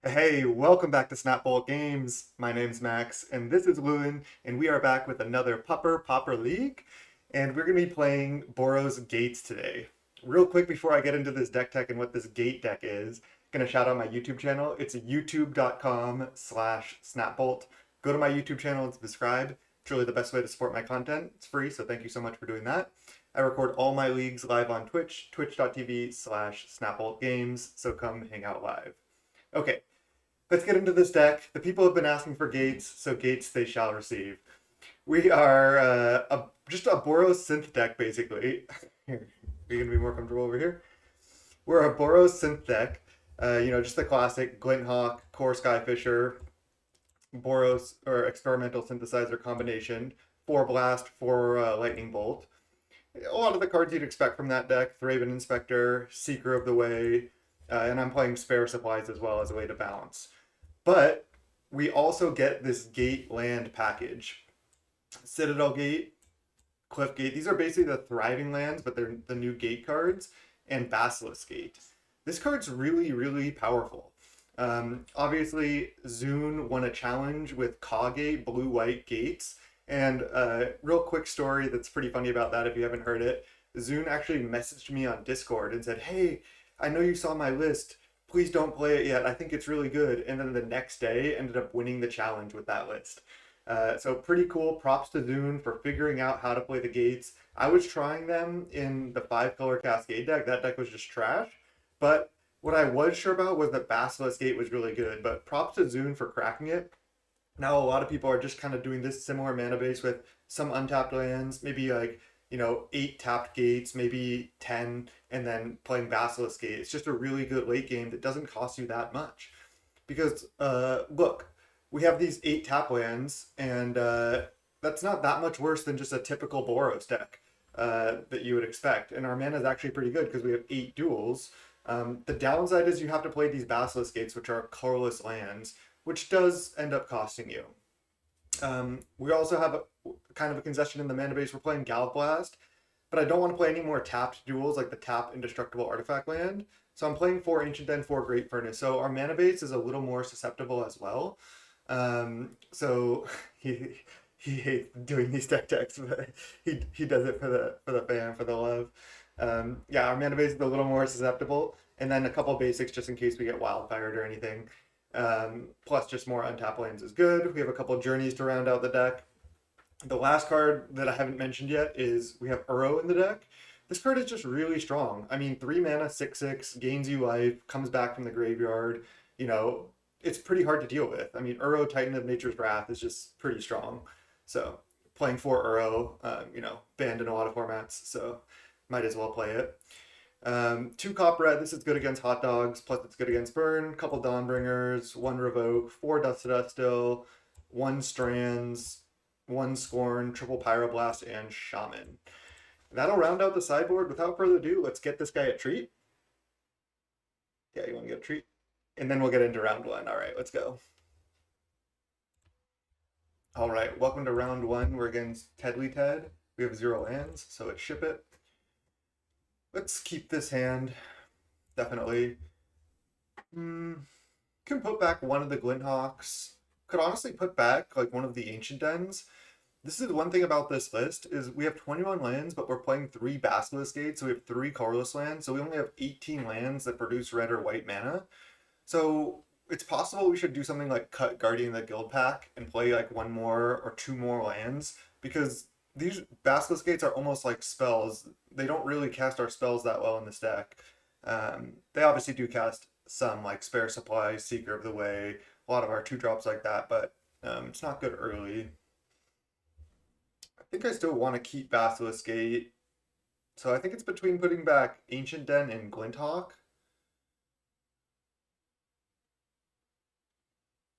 Hey, welcome back to Snapbolt Games. My name's Max, and this is Lewin, and we are back with another Pauper League, and we're going to be playing Boros Gates today. Real quick before I get into this deck tech and what this gate deck is, going to shout out my YouTube channel. It's youtube.com/snapbolt. Go to my YouTube channel and subscribe. It's really the best way to support my content. It's free, so thank you so much for doing that. I record all my leagues live on Twitch, twitch.tv/snapboltgames, so come hang out live. Okay, let's get into this deck. The people have been asking for gates, so gates they shall receive. We are just a Boros synth deck, basically. Here, are you going to be more comfortable over here? We're a Boros synth deck. Just the classic Glinthawk, Core Skyfisher, Boros or experimental synthesizer combination. 4 Blast, 4 Lightning Bolt. A lot of the cards you'd expect from that deck: Thraben Inspector, Seeker of the Way, and I'm playing Spare Supplies as well as a way to balance. But we also get this gate land package. Citadel Gate, Cliff Gate. These are basically the thriving lands, but they're the new gate cards, and Basilisk Gate. This card's really, really powerful. Obviously, Zune won a challenge with Kagate, blue-white gates. And real quick story that's pretty funny about that if you haven't heard it. Zune actually messaged me on Discord and said, "Hey, I know you saw my list. Please don't play it yet. I think it's really good." And then the next day ended up winning the challenge with that list. So pretty cool. Props to Zune for figuring out how to play the gates. I was trying them in the 5-color Cascade deck. That deck was just trash. But what I was sure about was that Basilisk Gate was really good. But props to Zune for cracking it. Now a lot of people are just kind of doing this similar mana base with some untapped lands, maybe like 8 tapped gates, maybe 10, and then playing Basilisk Gate. It's just a really good late game that doesn't cost you that much. Because look, we have these 8 tap lands, and that's not that much worse than just a typical Boros deck that you would expect. And our mana is actually pretty good because we have 8 duels. The downside is you have to play these Basilisk Gates, which are colorless lands, which does end up costing you. We also have kind of a concession in the mana base. We're playing Gallop Blast, but I don't want to play any more tapped duels like the tap Indestructible Artifact land. So I'm playing 4 Ancient Den, 4 Great Furnace. So our mana base is a little more susceptible as well. So he hates doing these deck decks, but he does it for the fan, for the love. Yeah, our mana base is a little more susceptible, and then a couple basics just in case we get wildfired or anything. Plus, just more untapped lands is good. We have a couple journeys to round out the deck. The last card that I haven't mentioned yet is we have Uro in the deck. This card is just really strong. I mean, 3 mana, 6/6, gains you life, comes back from the graveyard. It's pretty hard to deal with. I mean, Uro, Titan of Nature's Wrath, is just pretty strong. So, playing for Uro, banned in a lot of formats, so might as well play it. 2 Cop Red, this is good against Hot Dogs, plus it's good against Burn, couple Dawnbringers, 1 Revoke, 4 Dust to Dust Still, 1 Strands, 1 Scorn, triple Pyroblast, and Shaman. That'll round out the sideboard. Without further ado, let's get this guy a treat. Yeah, you want to get a treat? And then we'll get into round 1. All right, let's go. All right, welcome to round 1. We're against Tedly Ted. We have 0 lands, so let's ship it. Let's keep this hand, definitely. Can put back one of the Glinthawks. Could honestly put back like one of the Ancient Dens. This is one thing about this list is we have 21 lands, but we're playing 3 Basilisk Gates, so we have 3 colorless lands, so we only have 18 lands that produce red or white mana. So it's possible we should do something like cut Guardian of the Guild pack and play like 1 more or 2 more lands, because these Basilisk Gates are almost like spells. They don't really cast our spells that well in this deck. They obviously do cast some, like Spare Supply, Seeker of the Way, a lot of our 2-drops like that, but it's not good early. I think I still want to keep Basilisk Gate, so I think it's between putting back Ancient Den and Glinthawk.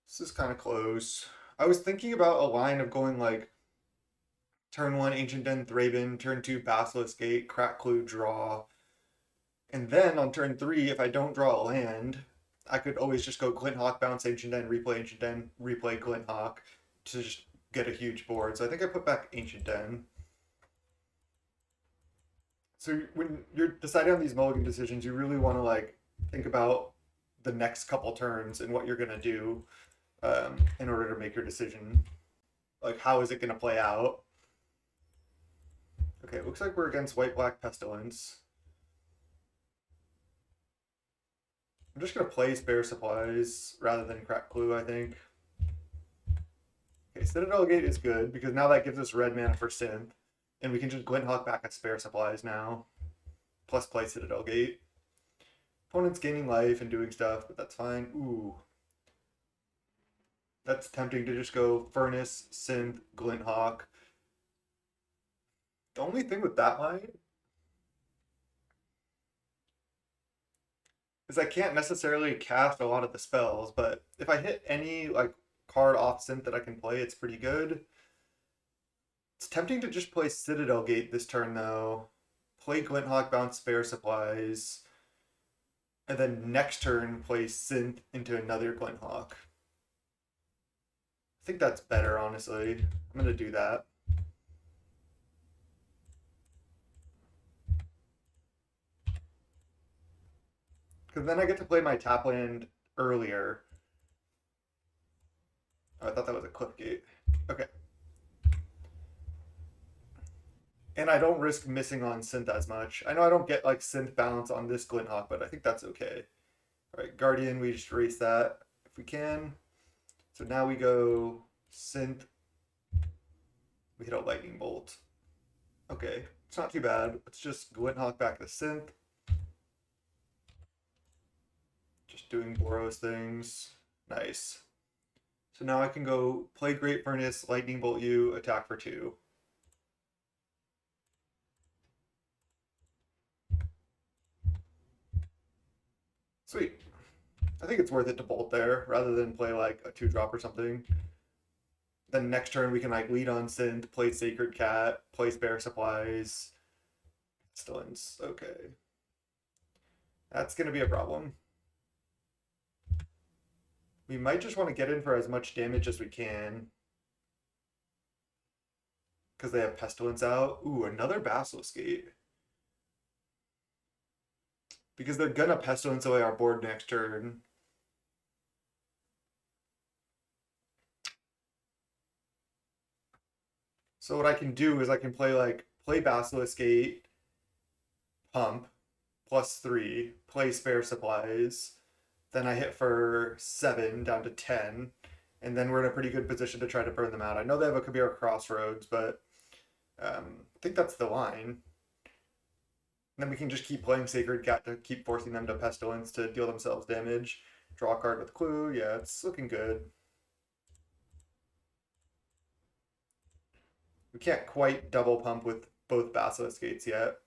This is kind of close. I was thinking about a line of going like turn 1 Ancient Den, Thraben, turn 2 Basilisk Gate, Crack Clue, draw. And then on turn 3, if I don't draw a land, I could always just go Glinthawk, bounce Ancient Den, replay Glinthawk to just get a huge board. So I think I put back Ancient Den. So when you're deciding on these mulligan decisions, you really want to like think about the next couple turns and what you're gonna do in order to make your decision. Like, how is it gonna play out? Okay, it looks like we're against White Black Pestilence. I'm just gonna play Spare Supplies rather than Crack Clue, I think. Okay, Citadel Gate is good because now that gives us red mana for Synth, and we can just Glint Hawk back at Spare Supplies now, plus play Citadel Gate. Opponent's gaining life and doing stuff, but that's fine. Ooh. That's tempting to just go Furnace, Synth, Glint Hawk. The only thing with that line is I can't necessarily cast a lot of the spells, but if I hit any like card off Synth that I can play, it's pretty good. It's tempting to just play Citadel Gate this turn though. Play Glint Hawk, bounce Spare Supplies, and then next turn play Synth into another Glint Hawk. I think that's better, honestly. I'm gonna do that. Because then I get to play my tap land earlier. Oh, I thought that was a Cliff Gate. Okay. And I don't risk missing on Synth as much. I know I don't get like Synth balance on this Glint Hawk, but I think that's okay. All right, Guardian, we just erase that if we can. So now we go Synth. We hit a Lightning Bolt. Okay, it's not too bad. Let's just Glint Hawk back to Synth. Just doing Boros things. Nice. So now I can go play Great Furnace, Lightning Bolt you, attack for 2. Sweet. I think it's worth it to bolt there rather than play like a 2-drop or something. Then next turn we can like lead on Synth, play Sacred Cat, play Spare Supplies. Pestilence. Okay. That's gonna be a problem. We might just want to get in for as much damage as we can. Because they have Pestilence out. Ooh, another Basilisk Gate. Because they're gonna Pestilence away our board next turn. So what I can do is I can play Basilisk Gate, pump, +3, play Spare Supplies. Then I hit for 7 down to 10. And then we're in a pretty good position to try to burn them out. I know they have a Kabir Crossroads, but I think that's the line. And then we can just keep playing Sacred Cat to keep forcing them to Pestilence to deal themselves damage. Draw a card with Clue. Yeah, it's looking good. We can't quite double pump with both Basilisk Gates yet.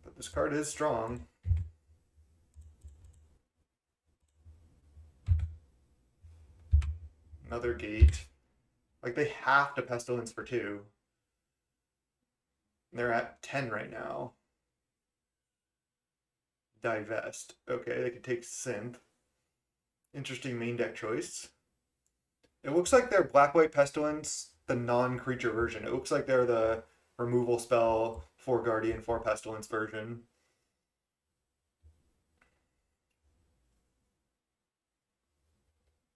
But this card is strong. Another gate. Like, they have to Pestilence for 2. They're at 10 right now. Divest. Okay, they could take Synth. Interesting main deck choice. It looks like they're Black-White Pestilence, the non-creature version. It looks like they're the removal spell for Guardian, for Pestilence version.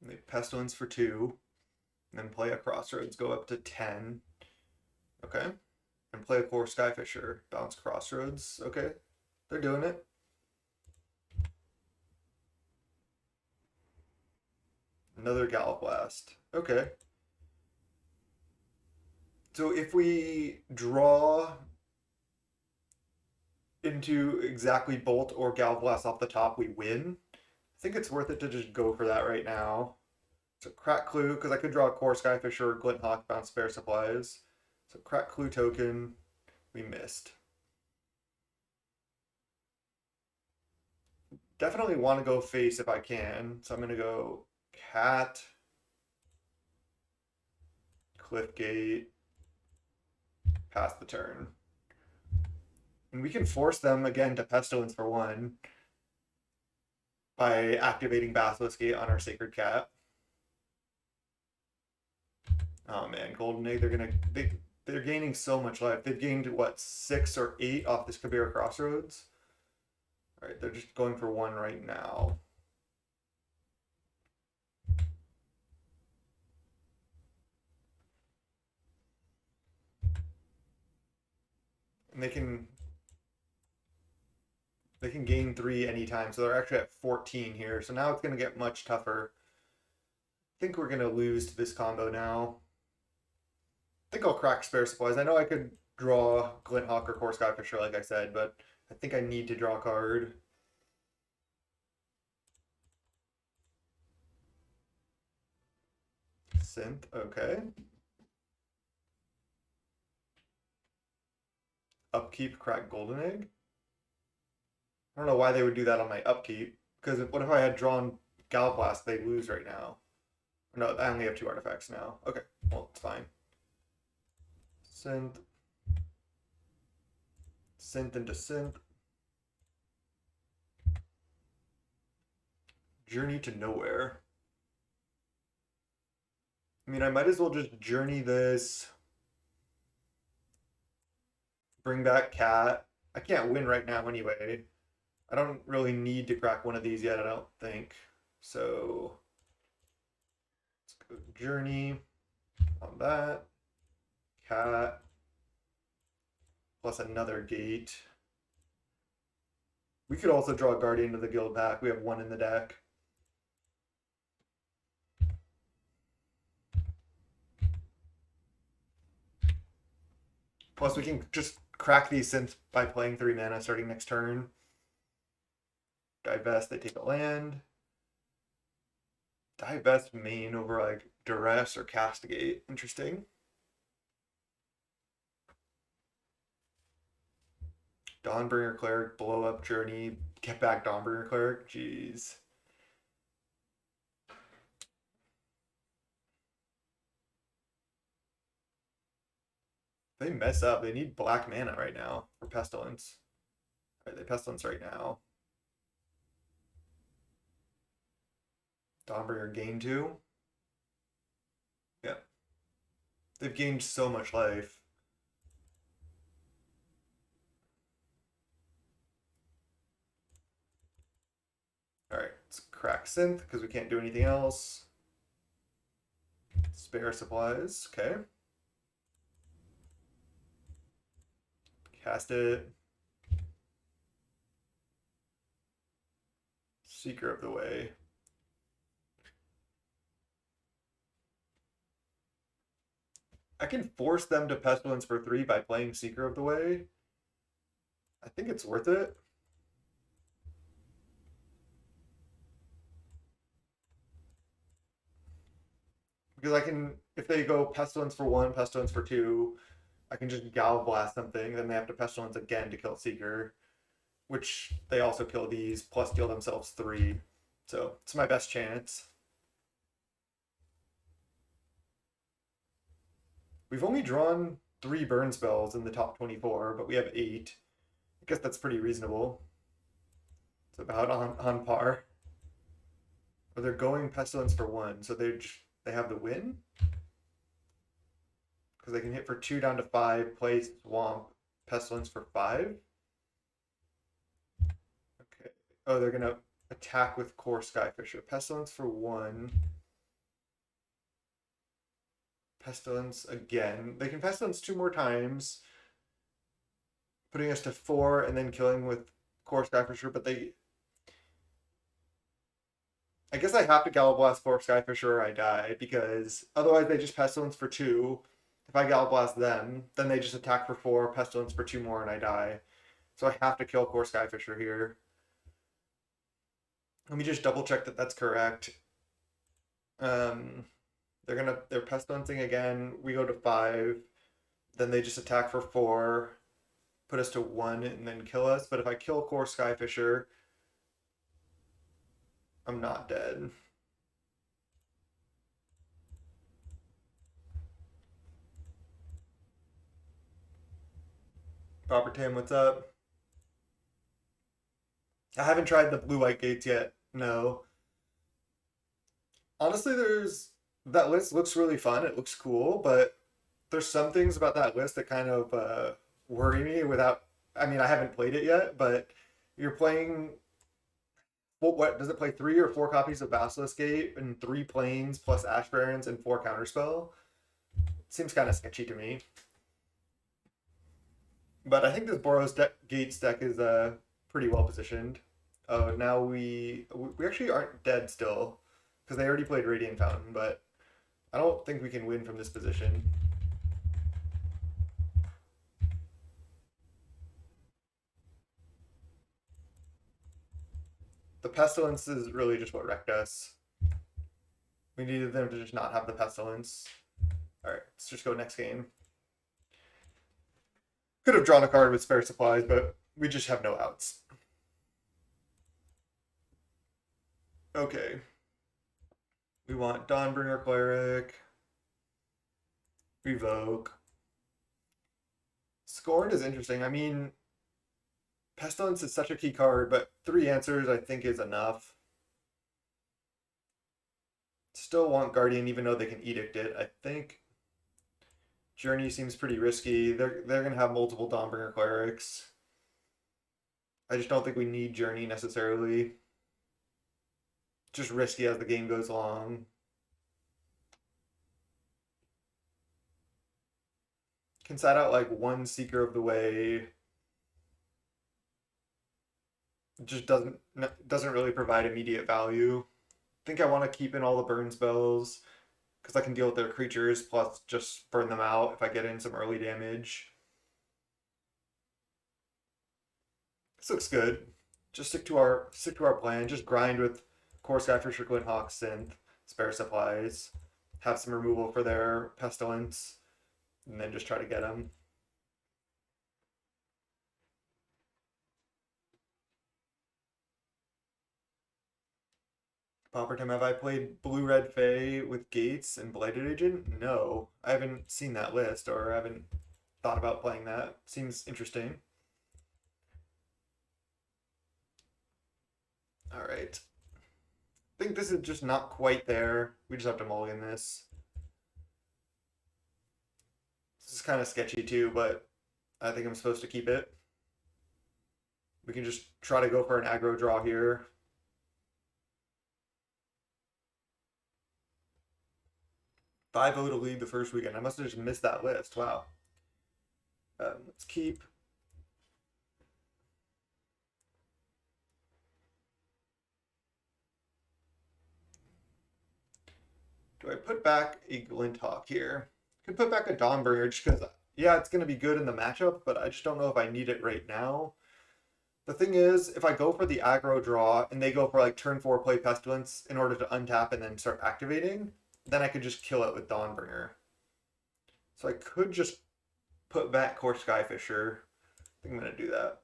They Pestilence for 2. And then play a Crossroads, go up to 10. Okay. And play a Core Skyfisher. Bounce Crossroads. Okay. They're doing it. Another Gallop Blast. Okay. So if we draw into exactly Bolt or Gallop Blast off the top, we win. I think it's worth it to just go for that right now. So Crack Clue, because I could draw a Core Skyfisher or Glint Hawk, bounce Spare Supplies. So Crack Clue token, we missed. Definitely want to go face if I can. So I'm going to go Cat, Cliffgate, pass the turn. And we can force them again to Pestilence for 1 by activating Basilisk Gate on our Sacred Cat. Oh man, Golden Egg, they're gaining so much life. They've gained what, 6 or 8 off this Kabir Crossroads. All right, they're just going for 1 right now. And they can gain 3 anytime, so they're actually at 14 here. So now it's going to get much tougher. I think we're going to lose to this combo now. I think I'll crack Spare Supplies. I know I could draw Glinthawk or Core Skyfisher, like I said, but I think I need to draw a card. Synth, okay. Upkeep, crack Golden Egg. I don't know why they would do that on my upkeep, because what if I had drawn Gallblast, they'd lose right now. No, I only have 2 artifacts now. Okay, well, it's fine. Synth. Synth into Synth. Journey to Nowhere. I mean, I might as well just journey this. Bring back Cat. I can't win right now anyway. I don't really need to crack one of these yet, I don't think. So let's go Journey on that. Cat. Plus another gate. We could also draw a Guardian of the Guild back. We have 1 in the deck. Plus we can just crack these synths by playing 3 mana starting next turn. Divest, they take a land. Divest main over like Duress or Castigate. Interesting. Dawnbringer Cleric, blow up Journey, get back Dawnbringer Cleric. Jeez. They mess up. They need black mana right now for Pestilence. All right, they Pestilence right now. Dawnbringer gain 2. Yeah. They've gained so much life. Alright, let's crack Synth because we can't do anything else. Spare Supplies, okay. Cast it. Seeker of the Way. I can force them to Pestilence for 3 by playing Seeker of the Way. I think it's worth it. Because I can, if they go Pestilence for 1, Pestilence for 2, I can just Gallblast something, then they have to Pestilence again to kill Seeker, which they also kill these, plus deal themselves 3. So it's my best chance. We've only drawn 3 burn spells in the top 24, but we have 8. I guess that's pretty reasonable. It's about on par. But they're going Pestilence for 1, so they have the win? Because they can hit for 2 down to 5, play Swamp, Pestilence for 5. Okay. Oh, they're going to attack with Core Skyfisher. Pestilence for 1. Pestilence again. They can Pestilence 2 more times, putting us to 4 and then killing with Core Skyfisher, but I guess I have to Gallblast Core Skyfisher or I die, because otherwise they just Pestilence for 2. If I Gallblast them, then they just attack for 4, Pestilence for 2 more, and I die. So I have to kill Core Skyfisher here. Let me just double check that that's correct. They're Pestilencing again. We go to 5. Then they just attack for 4, put us to 1, and then kill us. But if I kill Core Skyfisher, I'm not dead. Pauper Tam, what's up? I haven't tried the blue-white gates yet. No. Honestly, that list looks really fun. It looks cool, but there's some things about that list that kind of worry me without, I mean, I haven't played it yet, but you're playing, what does it play, 3 or 4 copies of Basilisk Gate and 3 planes plus Ash Barrens and 4 counterspell? Seems kind of sketchy to me. But I think this Boros Gates deck is pretty well positioned. Oh, now we actually aren't dead still because they already played Radiant Fountain, but I don't think we can win from this position. The Pestilence is really just what wrecked us. We needed them to just not have the Pestilence. Alright, let's just go next game. Could have drawn a card with spare supplies, but we just have no outs. Okay. We want Dawnbringer Cleric. Revoke. Scorn is interesting. I mean, Pestilence is such a key card, but 3 answers I think is enough. Still want Guardian even though they can Edict it. I think Journey seems pretty risky. They're gonna have multiple Dawnbringer Clerics. I just don't think we need Journey necessarily. Just risky as the game goes along. Can side out like 1 Seeker of the Way. Just doesn't really provide immediate value. I think I want to keep in all the burn spells because I can deal with their creatures plus just burn them out if I get in some early damage. This looks good. Just stick to our plan. Just grind with Core Skyfisher, Glinthawk, Synth, spare supplies, have some removal for their Pestilence, and then just try to get them. Pauper time, have I played Blue Red Fae with Gates and Blighted Agent? No, I haven't seen that list or I haven't thought about playing that. Seems interesting. All right. I think this is just not quite there. We just have to mulligan this. This is kind of sketchy too, but I think I'm supposed to keep it. We can just try to go for an aggro draw here. 5-0 to lead the first weekend. I must have just missed that list. Wow. Let's keep. Do I put back a Glinthawk here? Could put back a Dawnbringer just because, yeah, it's going to be good in the matchup, but I just don't know if I need it right now. The thing is, if I go for the aggro draw and they go for like turn 4 play Pestilence in order to untap and then start activating, then I could just kill it with Dawnbringer. So I could just put back Core Skyfisher. I think I'm going to do that.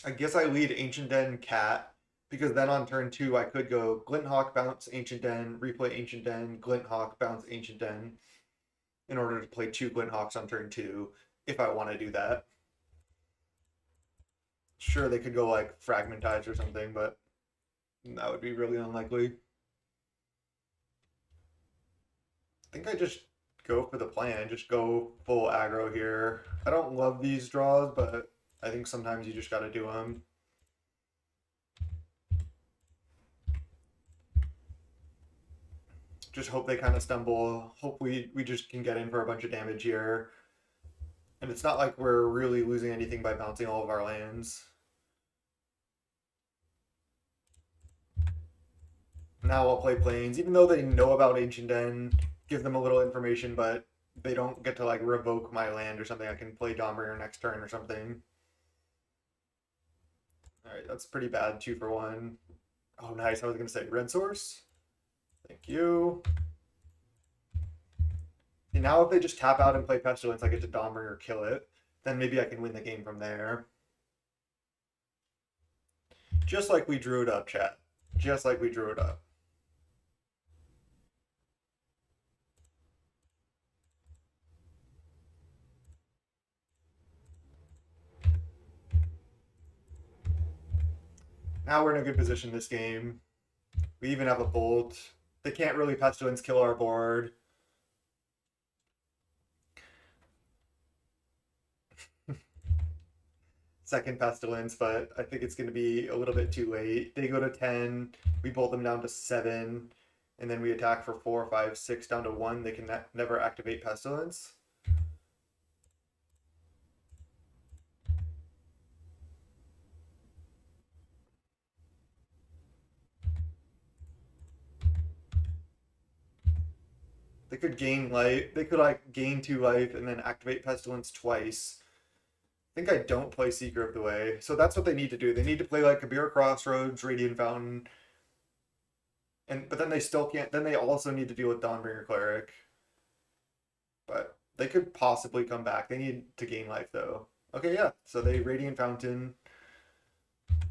I guess I lead Ancient Den Cat because then on turn 2 I could go Glinthawk, bounce Ancient Den, replay Ancient Den, Glinthawk, bounce Ancient Den in order to play 2 Glinthawks on turn 2 if I want to do that. Sure, they could go like Fragmentize or something, but that would be really unlikely. I think I just go for the plan, just go full aggro here. I don't love these draws, but I think sometimes you just got to do them. Just hope they kind of stumble. Hope we just can get in for a bunch of damage here. And it's not like we're really losing anything by bouncing all of our lands. Now I'll play Plains, even though they know about Ancient Den, give them a little information, but they don't get to like revoke my land or something. I can play Dawnbringer next turn or something. Alright, that's pretty bad. 2 for 1. Oh, nice. I was going to say Red Source. Thank you. See, now if they just tap out and play Pestilence, I get to Dawnbringer kill it. Then maybe I can win the game from there. Just like we drew it up, chat. Just like we drew it up. Now we're in a good position this game. We even have a bolt. They can't really pestilence kill our board. Second pestilence, but I think it's going to be a little bit too late. They go to 10, we bolt them down to 7, and then we attack for 4, 5, 6 down to 1. They can never activate pestilence. They could gain life. They could like gain 2 life and then activate pestilence twice. I think I don't play Seeker of the Way, so that's what they need to do. They need to play like Kabir Crossroads, Radiant Fountain, and but then they still can't. Then they also need to deal with Dawnbringer Cleric. But they could possibly come back. They need to gain life though. Okay, yeah. So they Radiant Fountain.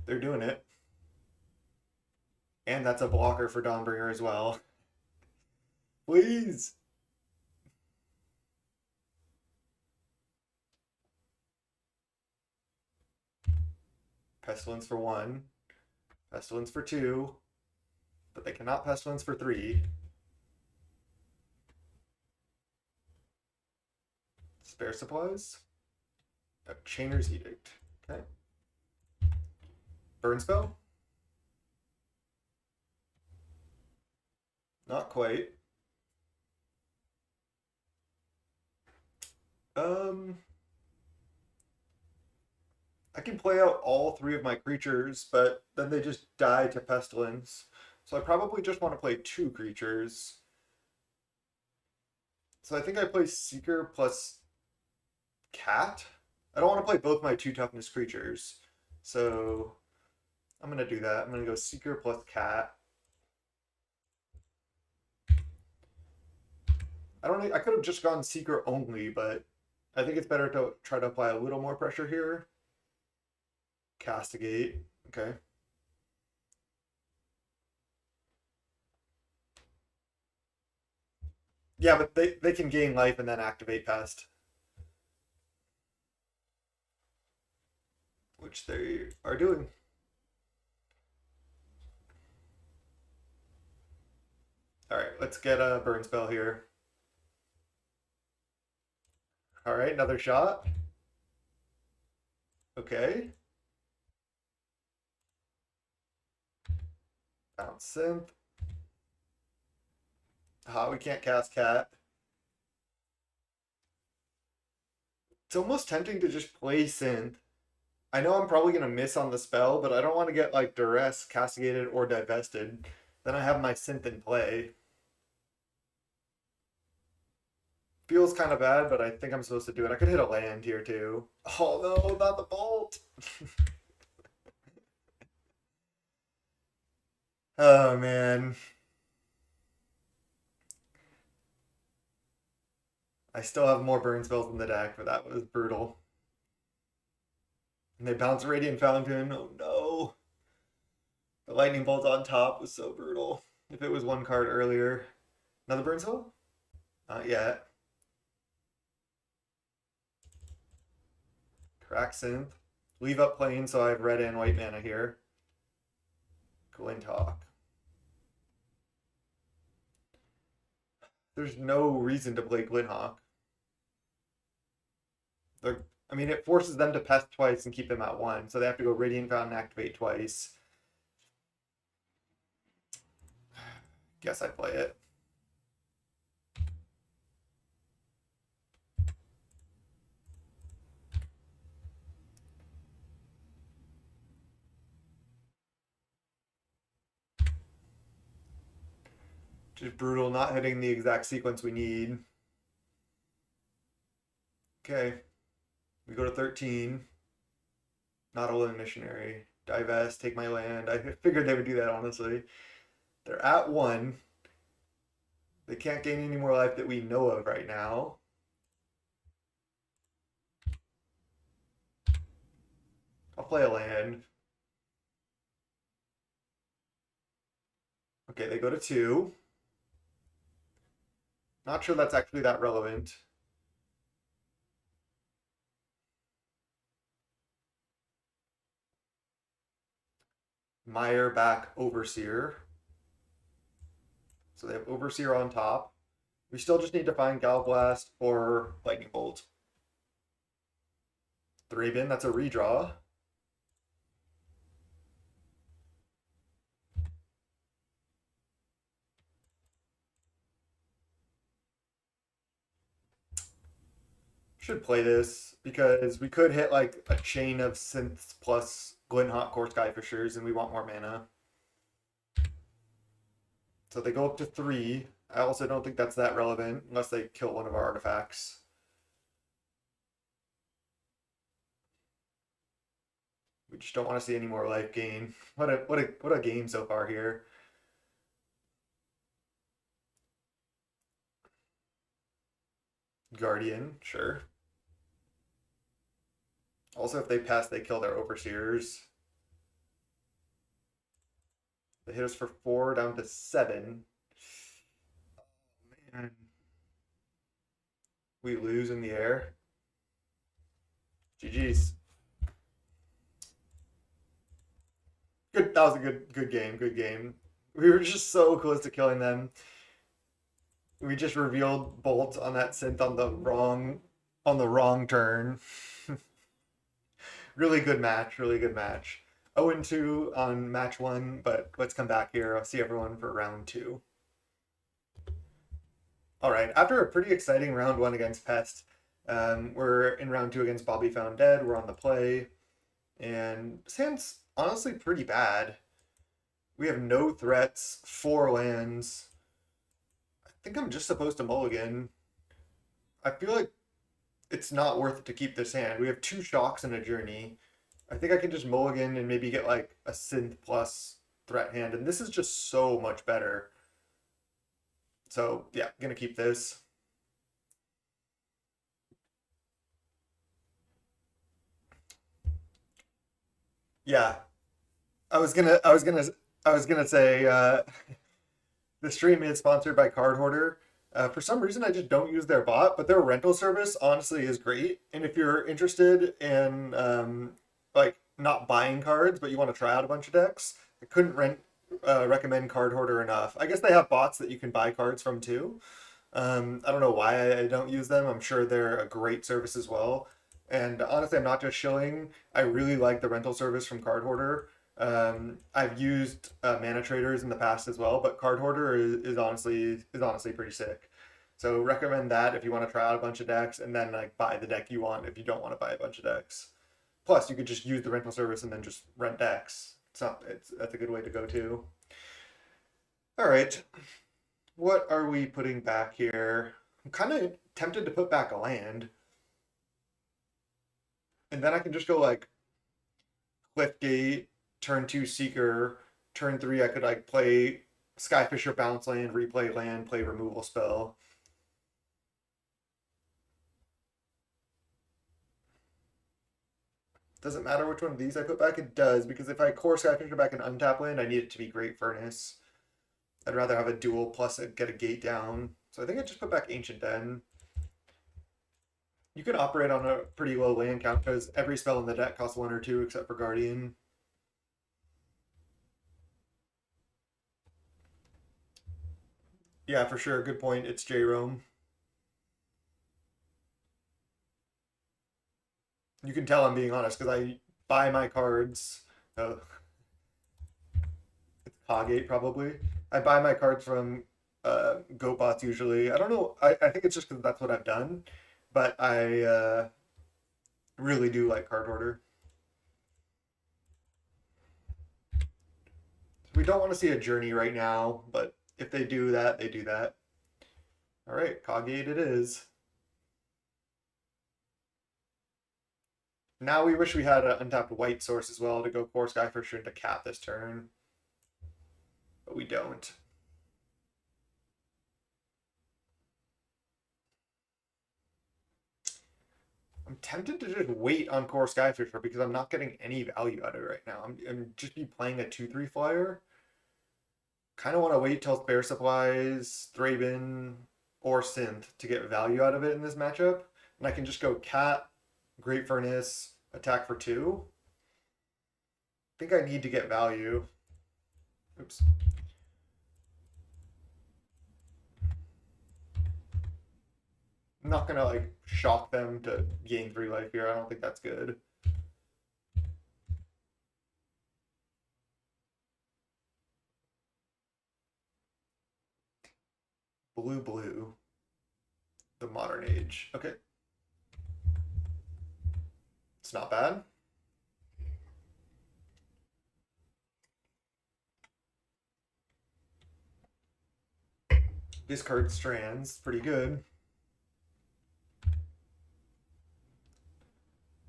They're doing it, and that's a blocker for Dawnbringer as well. Please. Pestilence for 1. Pestilence for 2. But they cannot Pestilence for 3. Spare supplies. A Chainer's Edict. Okay. Burn spell? Not quite. I can play out all 3 of my creatures, but then they just die to Pestilence. So I probably just want to play 2 creatures. So I think I play Seeker plus Cat. I don't want to play both my 2 toughness creatures. So I'm going to do that. I'm going to go Seeker plus Cat. I could have just gone Seeker only, but I think it's better to try to apply a little more pressure here. Castigate. Okay. Yeah, but they can gain life and then activate Pest. Which they are doing. Alright, let's get a burn spell here. Alright, another shot. Okay. Bounce Synth. We can't cast Cat. It's almost tempting to just play Synth. I know I'm probably going to miss on the spell, but I don't want to get like Duress, Castigated, or Divested. Then I have my Synth in play. Feels kind of bad, but I think I'm supposed to do it. I could hit a land here too. Oh no, not the bolt! Oh man. I still have more burn spells in the deck, but that was brutal. And they bounce Radiant Fountain. Oh no. The Lightning Bolt on top was so brutal. If it was 1 card earlier. Another burn spell? Not yet. Crack Synth. Leave up plane so I have red and white mana here. Glinthawk. There's no reason to play Glinthawk. I mean, it forces them to pest twice and keep them at 1, so they have to go Radiant Fountain activate twice. Guess I play it. Just brutal, not hitting the exact sequence we need. Okay. We go to 13. Not a willing missionary. Divest, take my land. I figured they would do that, honestly. They're at 1. They can't gain any more life that we know of right now. I'll play a land. Okay, they go to 2. Not sure that's actually that relevant. Mire back Overseer. So they have Overseer on top. We still just need to find Galblast or Lightning Bolt. Thraben, that's a redraw. Should play this because we could hit like a chain of synths plus Glinthawk Core Skyfishers and we want more mana. So they go up to 3. I also don't think that's that relevant unless they kill one of our artifacts. We just don't want to see any more life gain. What a game so far here. Guardian, sure. Also, if they pass, they kill their Overseers. They hit us for 4 down to 7. Man. We lose in the air. GG's. Good. That was a good game. Good game. We were just so close to killing them. We just revealed Bolt on that synth on the wrong turn. Really good match. Really good match. 0-2 on match 1, but let's come back here. I'll see everyone for round 2. All right. After a pretty exciting round 1 against Pest, we're in round 2 against Bobby Found Dead. We're on the play, and this hand's honestly pretty bad. We have no threats, 4 lands. I think I'm just supposed to mulligan. I feel like it's not worth it to keep this hand. We have 2 shocks and a journey. I think I can just mulligan and maybe get like a synth plus threat hand, and this is just so much better. So yeah, gonna keep this. Yeah, I was gonna say the stream is sponsored by Card Hoarder. For some reason, I just don't use their bot, but their rental service honestly is great. And if you're interested in like not buying cards, but you want to try out a bunch of decks, I couldn't recommend Card Hoarder enough. I guess they have bots that you can buy cards from too. I don't know why I don't use them. I'm sure they're a great service as well. And honestly, I'm not just shilling. I really like the rental service from Card Hoarder. I've used Mana Traders in the past as well, but Card Hoarder is honestly pretty sick. So recommend that if you want to try out a bunch of decks and then like buy the deck you want if you don't want to buy a bunch of decks. Plus, you could just use the rental service and then just rent decks. That's a good way to go too. All right, what are we putting back here? I'm kind of tempted to put back a land, and then I can just go like Cliffgate, turn 2 Seeker, turn 3 I could like play Skyfisher bounce land, replay land, play removal spell. Doesn't matter which one of these I put back, it does, because if I core Skyfisher back an untap land, I need it to be Great Furnace. I'd rather have a dual plus get a gate down. So I think I just put back Ancient Den. You can operate on a pretty low land count because every spell in the deck costs 1 or 2 except for Guardian. Yeah, for sure. Good point. It's J-Rome. You can tell I'm being honest because I buy my cards. Uh, it's Kagate probably. I buy my cards from GoBots usually. I don't know. I think it's just because that's what I've done. But I really do like Card Hoarder. We don't want to see a journey right now, but if they do that, they do that. All right, Kagate it is. Now we wish we had an untapped white source as well to go core Skyfisher to cap this turn. But we don't. I'm tempted to just wait on core Skyfisher because I'm not getting any value out of it right now. I'm just be playing a 2/3 flyer. Kind of want to wait till Spare Supplies, Thraben, or Synth to get value out of it in this matchup. And I can just go Cat, Great Furnace, attack for 2. I think I need to get value. Oops. I'm not gonna like shock them to gain 3 life here. I don't think that's good. Blue, blue. The modern age. Okay. It's not bad. Discard strands. Pretty good.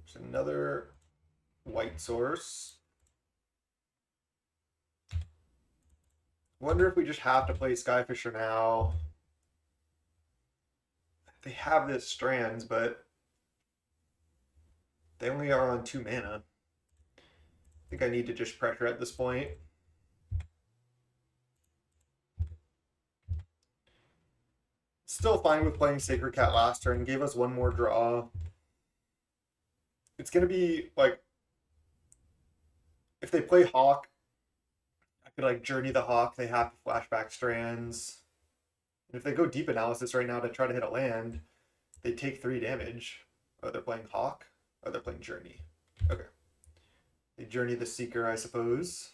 There's another white source. Wonder if we just have to play Skyfisher now. They have this strands, but they only are on 2 mana. I think I need to just pressure at this point. Still fine with playing Sacred Cat last turn. Gave us 1 more draw. It's going to be like, if they play Hawk, I could like Journey the Hawk. They have flashback strands. And if they go Deep Analysis right now to try to hit a land, they take 3 damage. Oh, they're playing Hawk? Oh, they're playing Journey. Okay. They Journey the Seeker, I suppose.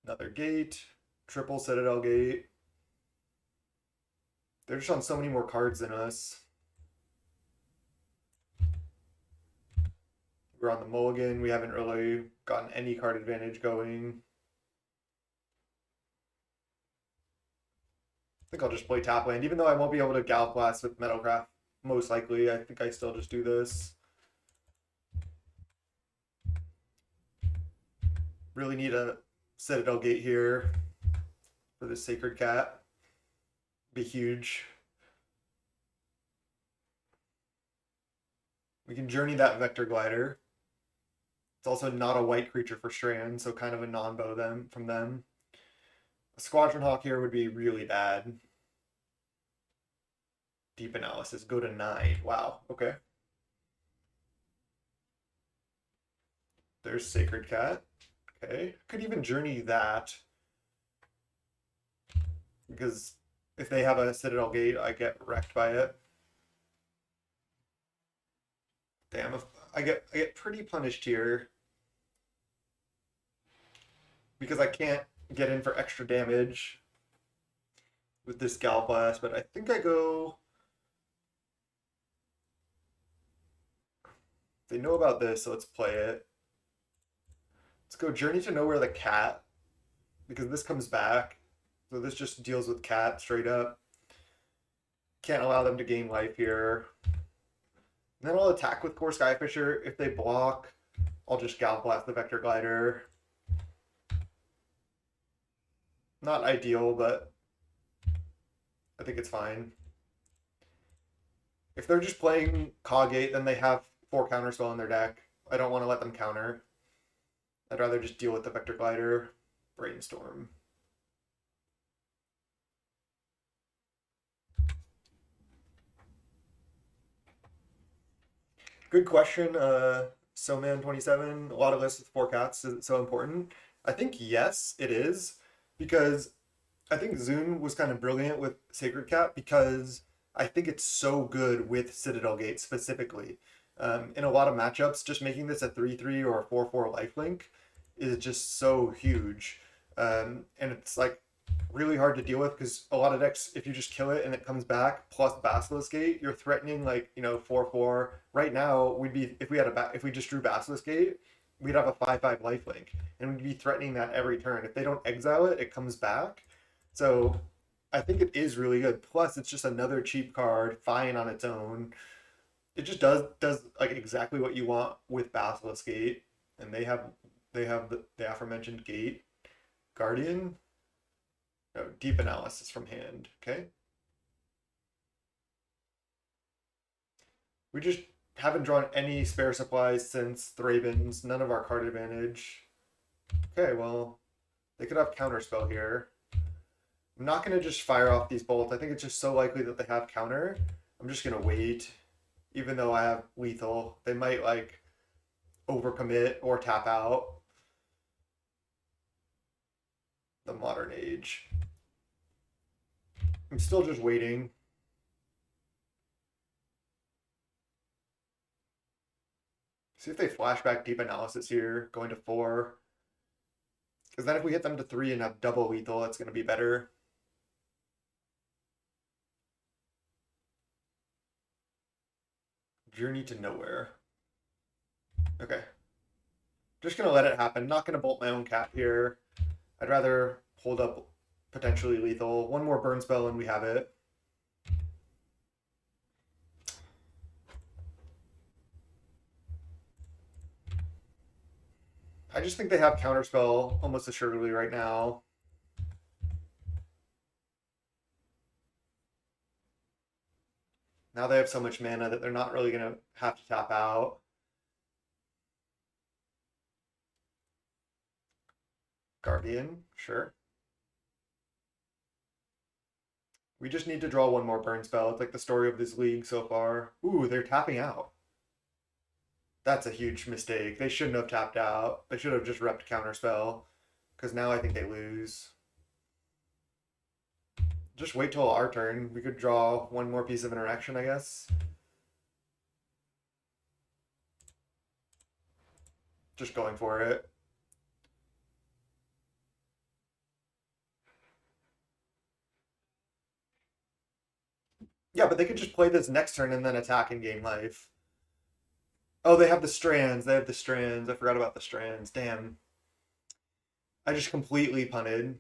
Another gate. Triple Citadel Gate. They're just on so many more cards than us. We're on the mulligan. We haven't really gotten any card advantage going. I think I'll just play tap land, even though I won't be able to Gallop Blast with Metalcraft. Most likely, I think I still just do this. Really need a Citadel Gate here for this Sacred Cat. Be huge. We can Journey that Vector Glider. It's also not a white creature for Strand, so kind of a non-bow them from them. A Squadron Hawk here would be really bad. Deep Analysis, go to 9. Wow, okay. There's Sacred Cat. Okay, could even Journey that. Because if they have a Citadel Gate, I get wrecked by it. Damn, I get pretty punished here. Because I can't get in for extra damage with this Gallop Blast, but I think I go... They know about this, so let's play it. Let's go Journey to Nowhere the Cat, because this comes back. So this just deals with Cat straight up. Can't allow them to gain life here. And then I'll attack with Core Skyfisher. If they block, I'll just Gallop Blast the Vector Glider. Not ideal, but I think it's fine. If they're just playing Cogate, then they have 4 counterspell in their deck. I don't want to let them counter. I'd rather just deal with the Vector Glider, Brainstorm. Good question, SoMan27. A lot of lists with 4 cats. Is it so important? I think yes, it is. Because I think Zune was kind of brilliant with Sacred Cat because I think it's so good with Citadel Gate specifically. In a lot of matchups, just making this a 3/3 or a 4/4 lifelink is just so huge. And it's like really hard to deal with because a lot of decks, if you just kill it and it comes back plus Basilisk Gate, you're threatening like 4/4. Right now, we'd be if we just drew Basilisk Gate, we'd have a 5/5 lifelink, and we'd be threatening that every turn. If they don't exile it, it comes back. So I think it is really good. Plus, it's just another cheap card, fine on its own. It just does like exactly what you want with Basilisk Gate, and they have the aforementioned Gate, Guardian, no, Deep Analysis from hand. Okay, we just haven't drawn any spare supplies since Thraben's. None of our card advantage. Okay, well, they could have counterspell here. I'm not gonna just fire off these bolts. I think it's just so likely that they have counter. I'm just gonna wait. Even though I have lethal, they might like overcommit or tap out the modern age. I'm still just waiting. See if they flashback deep analysis here, going to 4. Because then if we hit them to 3 and have double lethal, that's going to be better. Journey to nowhere. Okay. Just going to let it happen. Not going to bolt my own cat here. I'd rather hold up potentially lethal. One more burn spell and we have it. I just think they have counterspell almost assuredly right now. Now they have so much mana that they're not really going to have to tap out. Guardian, sure. We just need to draw one more burn spell. It's like the story of this league so far. Ooh, they're tapping out. That's a huge mistake. They shouldn't have tapped out. They should have just repped counterspell. Because now I think they lose. Just wait till our turn. We could draw one more piece of interaction, I guess. Just going for it. Yeah, but they could just play this next turn and then attack and gain life. Oh, they have the strands. They have the strands. I forgot about the strands. Damn. I just completely punted.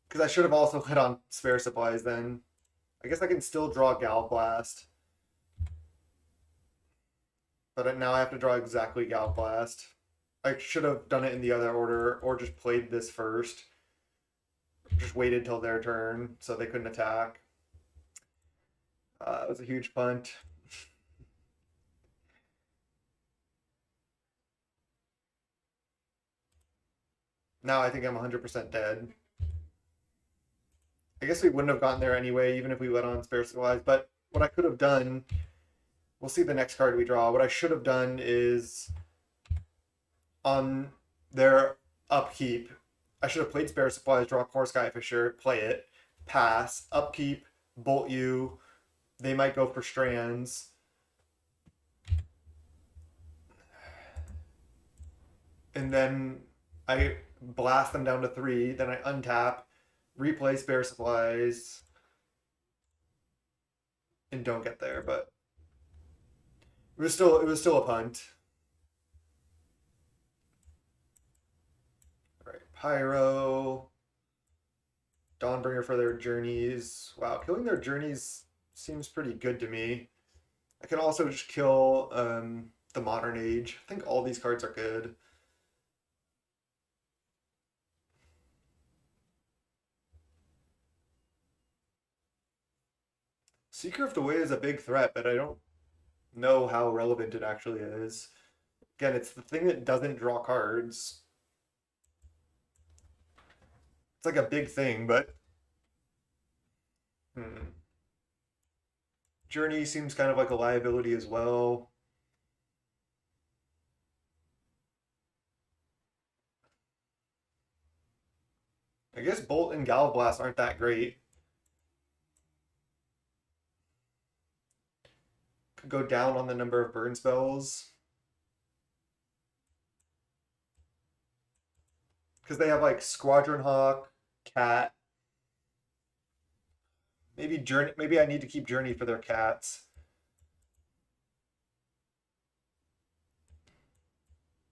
Because I should have also hit on spare supplies then. I guess I can still draw Gal Blast. But now I have to draw exactly Gal Blast. I should have done it in the other order or just played this first. Just waited till their turn so they couldn't attack. It was a huge punt. Now I think I'm 100% dead. I guess we wouldn't have gotten there anyway, even if we let on spare supplies. But what I could have done, we'll see the next card we draw. What I should have done is on their upkeep, I should have played spare supplies, draw Core Sky Fisher, play it, pass, upkeep, bolt you. They might go for strands. And then I blast them down to 3, then I untap, replay spare supplies, and don't get there, but it was still a punt. All right, Pyro, Dawnbringer for their journeys. Wow, killing their journeys seems pretty good to me. I can also just kill the Modern Age. I think all these cards are good. Seeker of the Way is a big threat, but I don't know how relevant it actually is. Again, it's the thing that doesn't draw cards. It's like a big thing, but Journey seems kind of like a liability as well. I guess Bolt and Galablast aren't that great. Could go down on the number of burn spells. Because they have like Squadron Hawk, Cat. Maybe Journey. Maybe I need to keep Journey for their cats.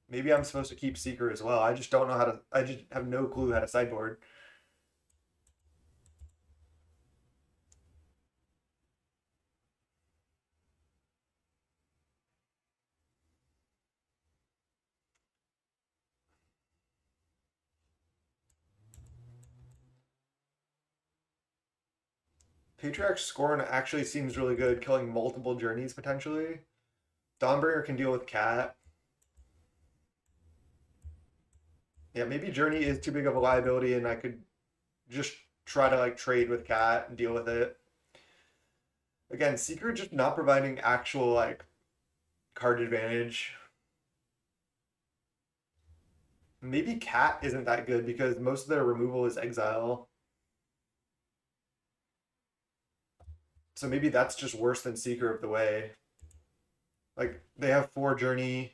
Maybe I'm supposed to keep Seeker as well. I just don't know how to. I just have no clue how to sideboard. Patriarch Scorn actually seems really good, killing multiple journeys potentially. Dawnbringer can deal with Cat. Yeah, maybe Journey is too big of a liability and I could just try to like trade with Cat and deal with it. Again, Seeker just not providing actual like card advantage. Maybe Cat isn't that good because most of their removal is exile. So maybe that's just worse than Seeker of the Way. Like, they have 4 Journey.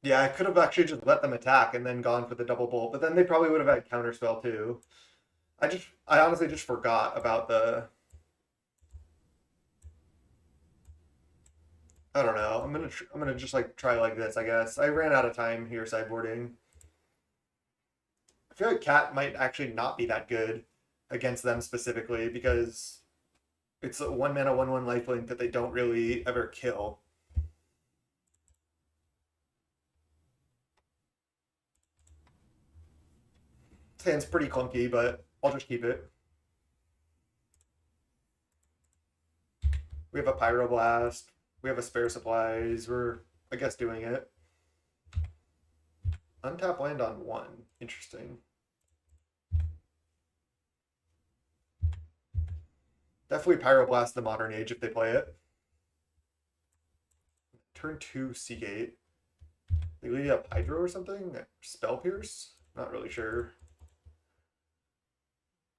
Yeah, I could have actually just let them attack and then gone for the double bolt, but then they probably would have had counterspell too. I honestly just forgot about the. I don't know. I'm gonna just like try like this. I guess I ran out of time here sideboarding. I feel like Cat might actually not be that good against them specifically because it's a 1 mana 1/1 lifelink that they don't really ever kill. This hand's pretty clunky, but I'll just keep it. We have a Pyroblast. We have a spare supplies. We're, I guess, doing it. Untap land on 1. Interesting. Definitely Pyroblast the Modern Age if they play it. Turn 2 Seagate. They lead up Hydro or something? Spell Pierce? Not really sure.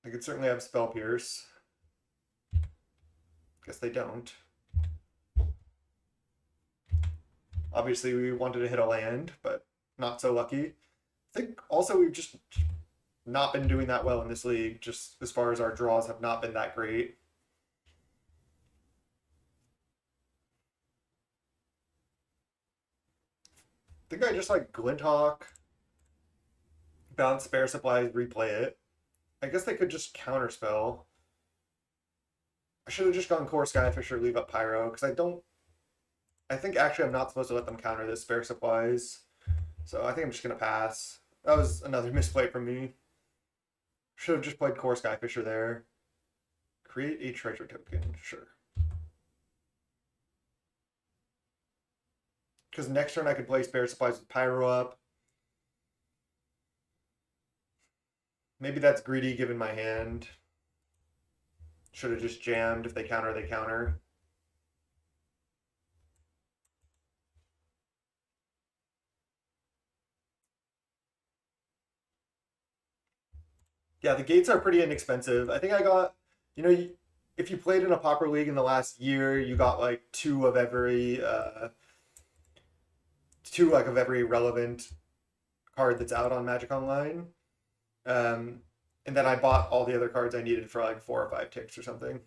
They could certainly have Spell Pierce. Guess they don't. Obviously, we wanted to hit a land, but not so lucky. I think also we've just not been doing that well in this league, just as far as our draws have not been that great. I think I just like Glinthawk, bounce spare supplies, replay it. I guess they could just counterspell. I should have just gone Core Skyfisher, leave up Pyro, because I don't. I think actually I'm not supposed to let them counter this spare supplies. So I think I'm just going to pass. That was another misplay from me. Should have just played Core Skyfisher there. Create a treasure token, sure. Because next turn I could play spare supplies with Pyro up. Maybe that's greedy given my hand. Should have just jammed. If they counter, they counter. Yeah, the gates are pretty inexpensive. I think I got, you know, if you played in a Pauper league in the last year, you got like two of every relevant card that's out on Magic Online. Um, and then I bought all the other cards I needed for like 4 or 5 ticks or something.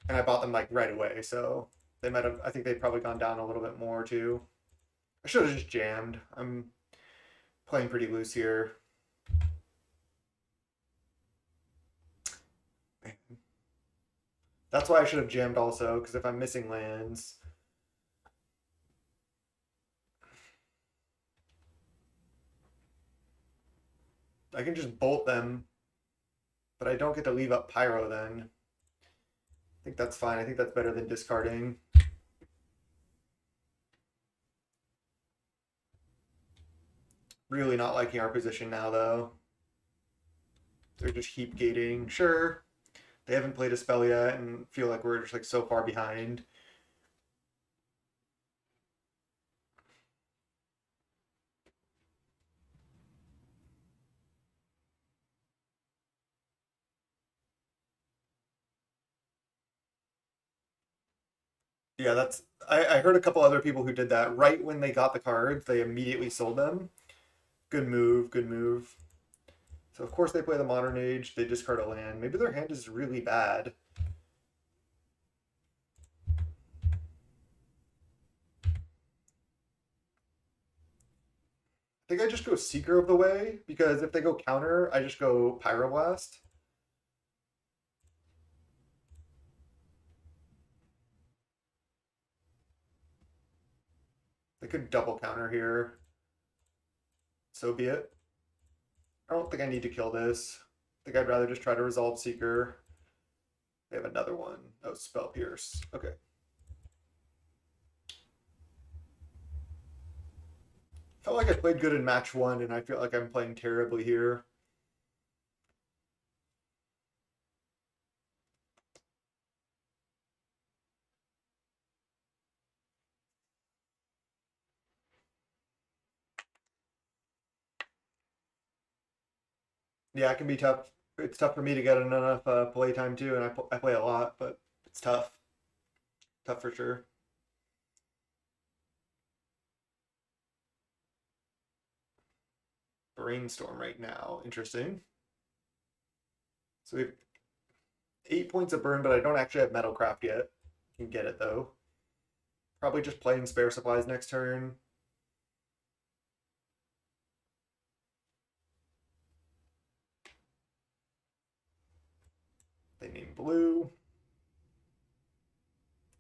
And I bought them like right away, so they might have. I think they've probably gone down a little bit more too. I should have just jammed. I'm playing pretty loose here. That's why I should have jammed also, because if I'm missing lands. I can just bolt them, but I don't get to leave up Pyro then. I think that's fine. I think that's better than discarding. Really not liking our position now, though. They're just heap gating. Sure, they haven't played a spell yet and feel like we're just like so far behind. Yeah, that's. I heard a couple other people who did that. Right when they got the cards, they immediately sold them. Good move, good move. So of course they play the Modern Age, they discard a land. Maybe their hand is really bad. I think I just go Seeker of the Way, because if they go counter, I just go Pyroblast. They could double counter here. So be it. I don't think I need to kill this. I think I'd rather just try to resolve Seeker. They have another one. Oh, Spell Pierce. Okay. Felt like I played good in match 1, and I feel like I'm playing terribly here. Yeah, it can be tough. It's tough for me to get enough play time too, and I play a lot, but it's tough. Tough for sure. Brainstorm right now. Interesting. So we have 8 points of burn, but I don't actually have Metalcraft yet. Can get it though. Probably just playing spare supplies next turn. They name blue.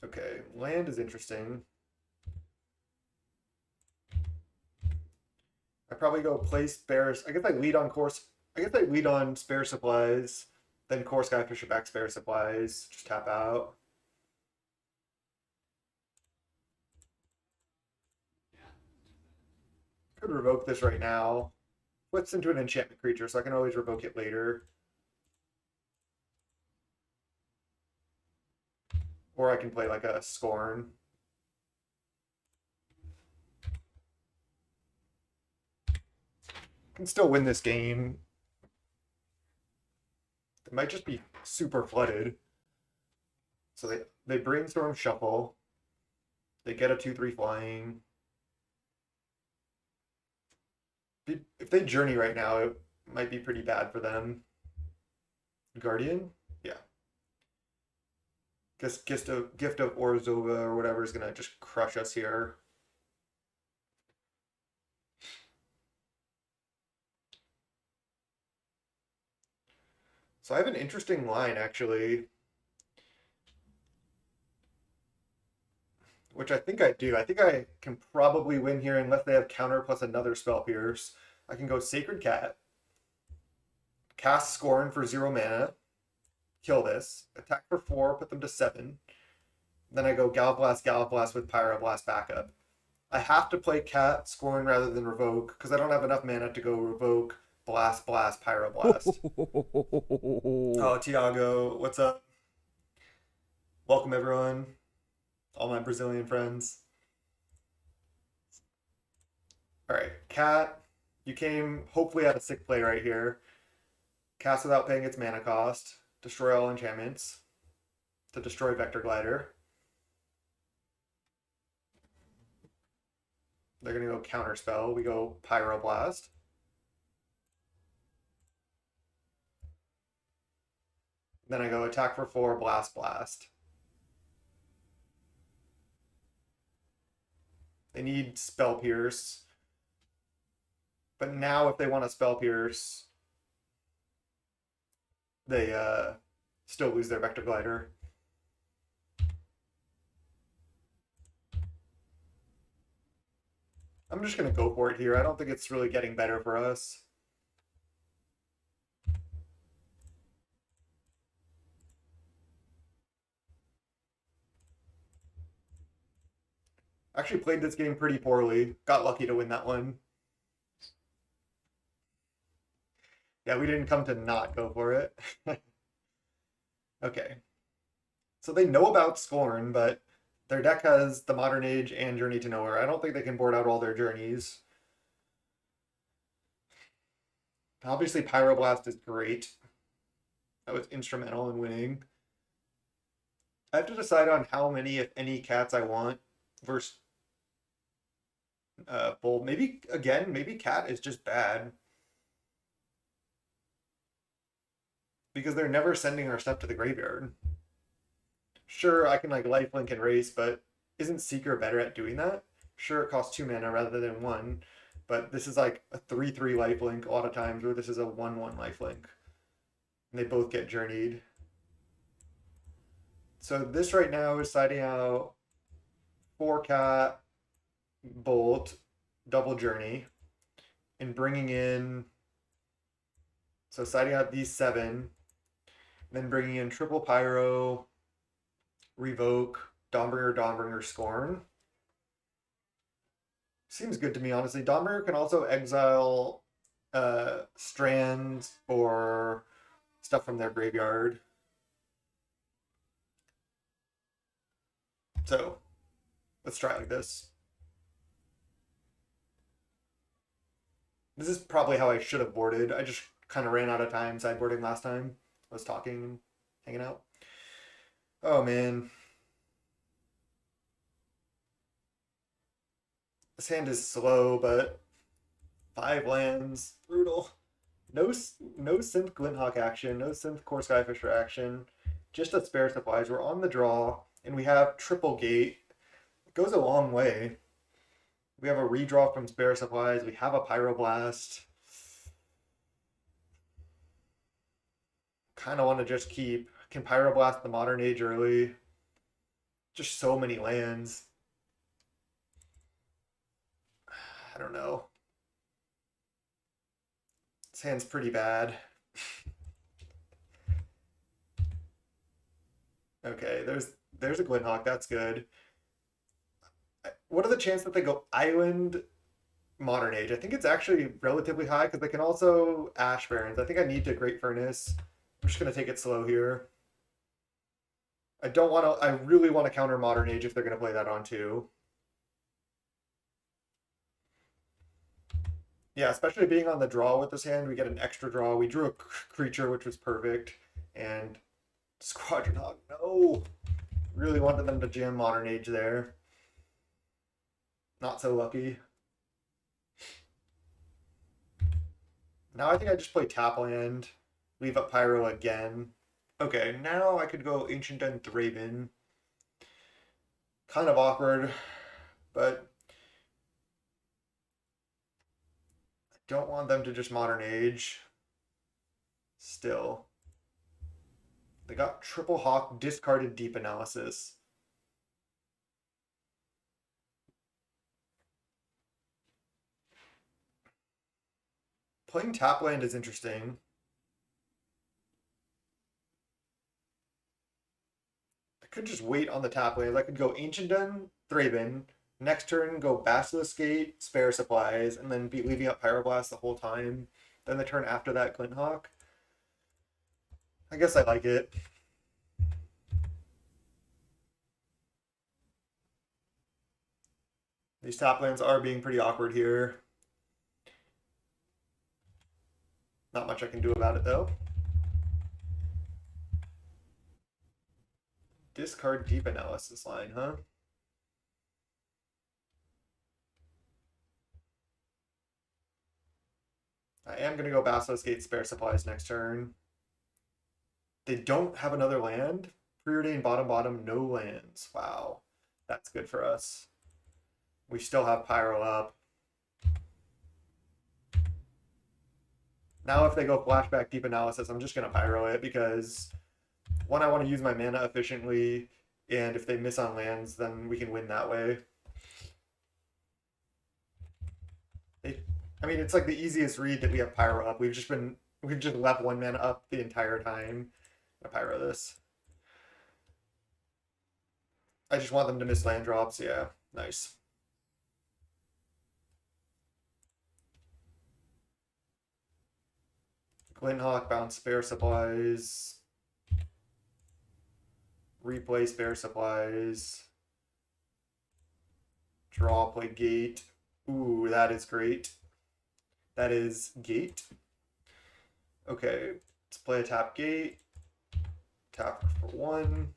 Okay, land is interesting. I probably go play spares. I guess I lead on course. I guess I lead on spare supplies. Then core Skyfisher back spare supplies. Just tap out. Could revoke this right now. Flips into an enchantment creature, so I can always revoke it later. Or I can play like a Scorn. Can still win this game. It might just be super flooded. So they brainstorm shuffle. They get a 2/3 flying. If they journey right now, it might be pretty bad for them. Guardian? Yeah. Guess gift of Orzova or whatever is gonna just crush us here. So I have an interesting line actually, which I think I do. I think I can probably win here unless they have counter plus another spell pierce. I can go Sacred Cat, cast Scorn for 0 mana, kill this, attack for 4, put them to 7. Then I go Gallop Blast with Pyroblast backup. I have to play Cat Scorn rather than Revoke because I don't have enough mana to go Revoke, Blast, Pyroblast. Oh, Tiago, what's up? Welcome everyone, all my Brazilian friends. All right, Cat, you came hopefully at a sick play right here. Cast without paying its mana cost. Destroy all enchantments to destroy Vector Glider. They're gonna go Counterspell. We go Pyroblast. Then I go attack for 4, Blast. They need Spell Pierce. But now if they want to Spell Pierce, they still lose their Vector Glider. I'm just going to go for it here. I don't think it's really getting better for us. Actually played this game pretty poorly. Got lucky to win that one. Yeah, we didn't come to not go for it. Okay. So they know about Scorn, but their deck has the Modern Age and Journey to Nowhere. I don't think they can board out all their journeys. Obviously, Pyroblast is great. That was instrumental in winning. I have to decide on how many, if any, cats I want versus bull. Maybe again, maybe cat is just bad because they're never sending our stuff to the graveyard. Sure, I can like lifelink and race, but isn't Seeker better at doing that? Sure, it costs 2 mana rather than 1, but this is like a 3/3 lifelink a lot of times, or this is a 1/1 lifelink, and they both get journeyed. So this right now is siding out 4 cat, bolt, double journey, and bringing in. So siding out these 7, then bringing in triple pyro, revoke, Dawnbringer, Scorn. Seems good to me, honestly. Dawnbringer can also exile strands or stuff from their graveyard. So let's try like this. This is probably how I should have boarded. I just kind of ran out of time sideboarding last time. I was talking and hanging out. Oh man. This hand is slow, but 5 lands. Brutal. No synth Glinthawk action, no synth Core Skyfisher action. Just a spare supplies. We're on the draw, and we have triple gate. It goes a long way. We have a redraw from spare supplies. We have a Pyroblast. Kind of want to just keep. Can Pyroblast the Modern Age early. Just so many lands. I don't know. This hand's pretty bad. Okay, there's a Glinthawk. That's good. What are the chances that they go Island Modern Age? I think it's actually relatively high because they can also Ash Barrens. I think I need to Great Furnace. I'm just gonna take it slow here. I don't want to. I really want to counter Modern Age if they're gonna play that on too. Yeah, especially being on the draw with this hand, we get an extra draw. We drew a creature, which was perfect, and Squadron Hog. No, really wanted them to jam Modern Age there. Not so lucky. Now I think I just play tap land, leave up Pyro again. Okay, now I could go Ancient Den Thraben. Kind of awkward, but I don't want them to just Modern Age. Still. They got Triple Hawk, discarded Deep Analysis. Playing tap land is interesting. I could just wait on the tap land. I could go Ancient Den, Thraben. Next turn, go Basilisk Gate, spare supplies, and then be leaving up Pyroblast the whole time. Then the turn after that, Glinthawk. I guess I like it. These top lands are being pretty awkward here. Not much I can do about it though. Discard Deep Analysis line, huh? I am going to go Basilisk Gate, spare supplies next turn. They don't have another land. Preordained bottom, no lands. Wow. That's good for us. We still have Pyro up. Now if they go Flashback Deep Analysis, I'm just going to Pyro it because one, I want to use my mana efficiently, and if they miss on lands, then we can win that way. I mean, it's like the easiest read that we have Pyro up. We've just left 1 mana up the entire time. I Pyro this. I just want them to miss land drops. Yeah, nice. Glinthawk, bounce spare supplies. Replay spare supplies. Draw, play gate. Ooh, that is great. That is gate. Okay, let's play a tap gate. Tap for 1.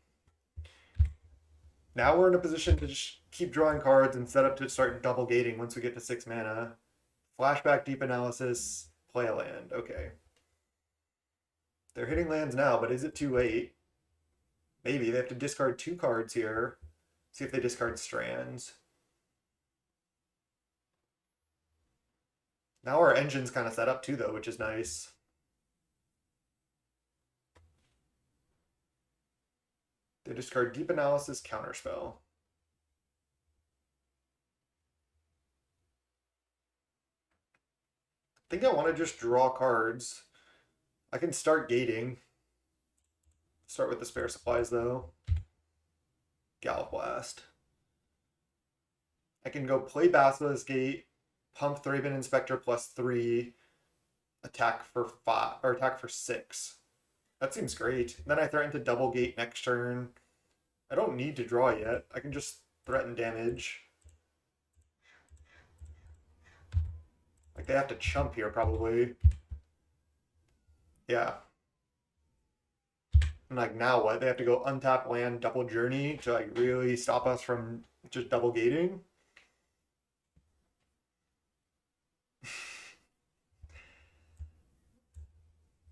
Now we're in a position to just keep drawing cards and set up to start double gating once we get to 6 mana. Flashback Deep Analysis, play a land. Okay. They're hitting lands now, but is it too late? Maybe. They have to discard 2 cards here. See if they discard Strands. Now our engine's kind of set up too, though, which is nice. They discard Deep Analysis, Counterspell. I think I want to just draw cards. I can start gating. Start with the spare supplies, though. Gallop Blast. I can go play Basilisk Gate, pump Thraben Inspector +3, attack for 5 or attack for 6. That seems great. Then I threaten to double gate next turn. I don't need to draw yet. I can just threaten damage. Like they have to chump here probably. Yeah. And like now what? They have to go untap land, double journey to like really stop us from just double gating.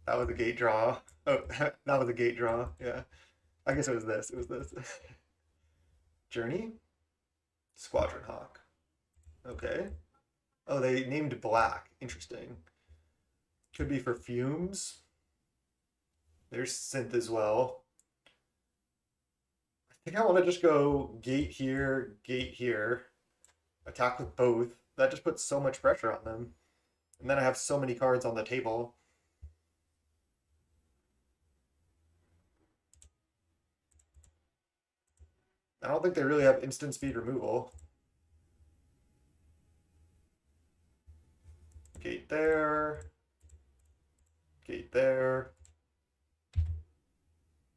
That was a gate draw. Oh, that was a gate draw. Yeah. I guess it was this. It was this. Journey? Squadron Hawk. Okay. Oh, they named black. Interesting. Could be for fumes. There's synth as well. I think I want to just go gate here, attack with both. That just puts so much pressure on them. And then I have so many cards on the table. I don't think they really have instant speed removal. Gate there. Gate there.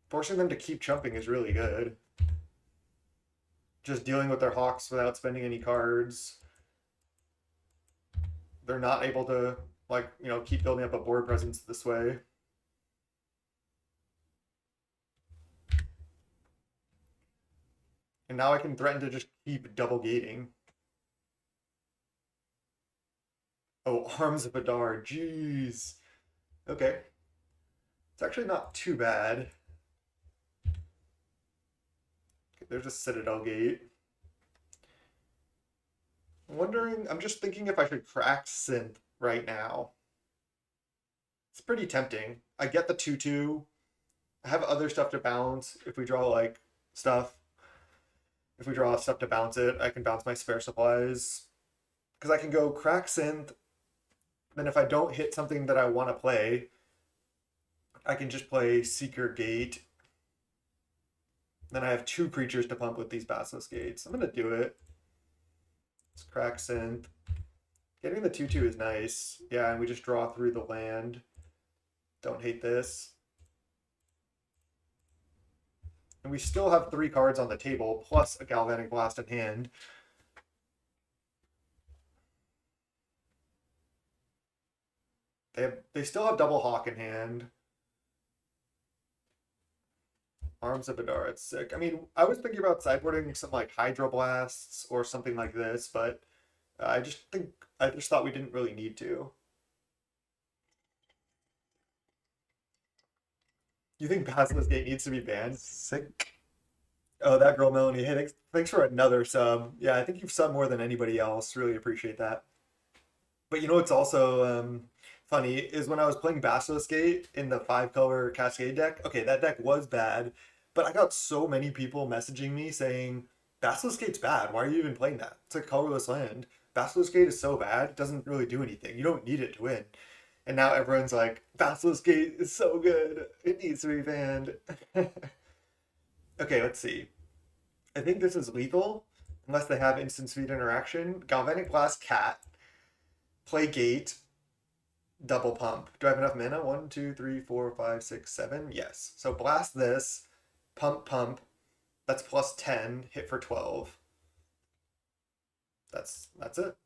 Forcing them to keep chumping is really good. Just dealing with their hawks without spending any cards. They're not able to, like, keep building up a board presence this way. And now I can threaten to just keep double gating. Oh, Arms of Adar. Jeez. Okay. It's actually not too bad. Okay, there's a Citadel Gate. I'm just thinking if I should crack Synth right now. It's pretty tempting. I get the 2/2. I have other stuff to bounce if we draw like stuff. If we draw stuff to bounce it, I can bounce my spare supplies. Because I can go crack Synth. Then if I don't hit something that I want to play, I can just play Seeker Gate. Then I have 2 creatures to pump with these Basilisk Gates. I'm going to do it. Let's crack Synth. Getting the 2/2 is nice. Yeah, and we just draw through the land. Don't hate this. And we still have 3 cards on the table, plus a Galvanic Blast in hand. They still have Double Hawk in hand. Arms of Adar, it's sick. I mean, I was thinking about sideboarding some like Hydroblasts or something like this, but I just thought we didn't really need to. You think Basilisk Gate needs to be banned? Sick. Oh, that girl Melanie. Hey, thanks for another sub. Yeah, I think you've subbed more than anybody else. Really appreciate that. But you know what's also funny is when I was playing Basilisk Gate in the 5-color Cascade deck. Okay, that deck was bad, but I got so many people messaging me saying Basilisk Gate's bad. Why are you even playing that? It's a colorless land. Basilisk Gate is so bad, it doesn't really do anything. You don't need it to win. And now everyone's like, Basilisk Gate is so good. It needs to be banned. Okay, let's see. I think this is lethal, unless they have instant speed interaction. Galvanic Blast Cat. Play Gate. Double pump. Do I have enough mana? 1, 2, 3, 4, 5, 6, 7. Yes. So blast this. Pump. That's +10. Hit for 12. That's it.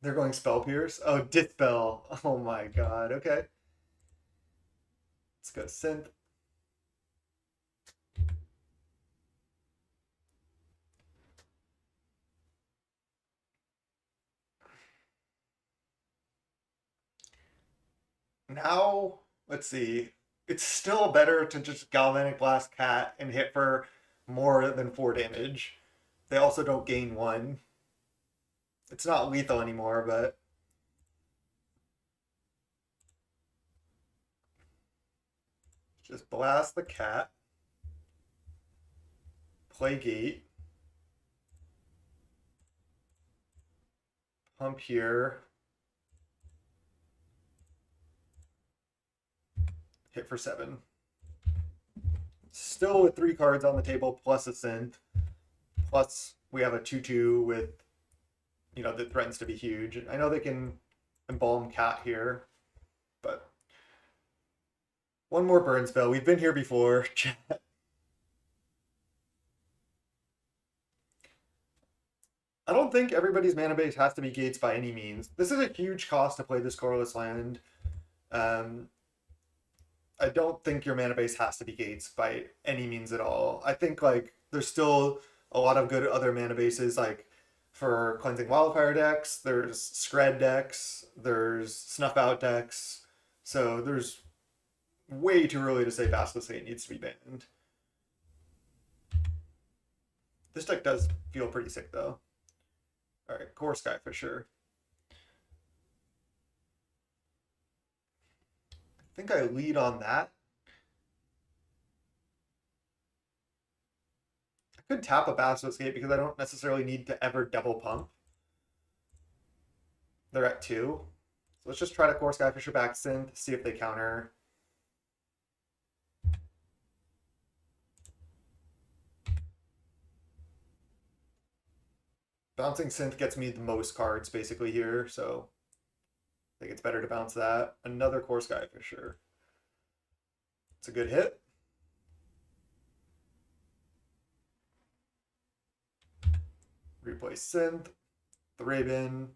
They're going Spell Pierce. Oh, Dispel. Oh my god. Okay. Let's go Synth. Now, let's see. It's still better to just Galvanic Blast Cat and hit for more than 4 damage. They also don't gain 1. It's not lethal anymore, but just blast the cat. Play Gate. Pump here. Hit for 7. Still with 3 cards on the table plus a synth. Plus we have a 2/2 with, that threatens to be huge. I know they can embalm Cat here, but one more burn spell. We've been here before. I don't think everybody's mana base has to be gates by any means. This is a huge cost to play this colorless land. Um, I don't think your mana base has to be gates by any means at all. I think like there's still a lot of good other mana bases like for cleansing wildfire decks. There's Scred decks. There's Snuff Out decks. So there's way too early to say Basilisk Gate needs to be banned. This deck does feel pretty sick though. All right, Core Skyfisher. I think I lead on that. I could tap a Basilisk Gate because I don't necessarily need to ever double pump. They're at 2. So let's just try to Core Skyfisher back synth, see if they counter. Bouncing synth gets me the most cards basically here, so I think it's better to bounce that. Another Core Skyfisher. It's a good hit. Replay synth, Thraben.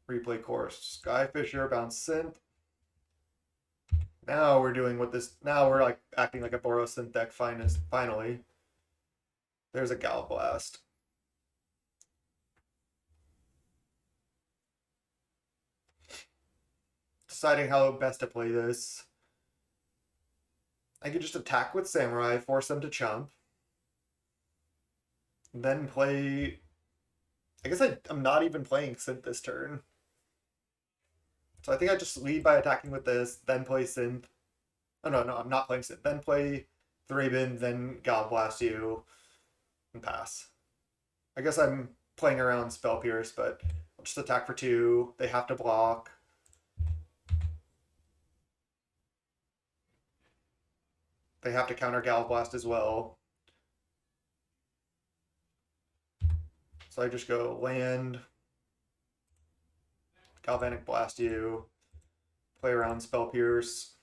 Replay Core Skyfisher, bounce synth. Now we're doing what this. Now we're like acting like a Boros synth deck. Finally, there's a Gal Blast. Deciding how best to play this. I could just attack with Samurai, force them to chump, then play. I guess I'm not even playing synth this turn. So I think I just lead by attacking with this, then play synth. Oh no, I'm not playing synth. Then play Thraben, then Gal Blast you, and pass. I guess I'm playing around Spell Pierce, but I'll just attack for 2. They have to block. They have to counter Gal Blast as well. So I just go land, Galvanic Blast you, play around Spell Pierce.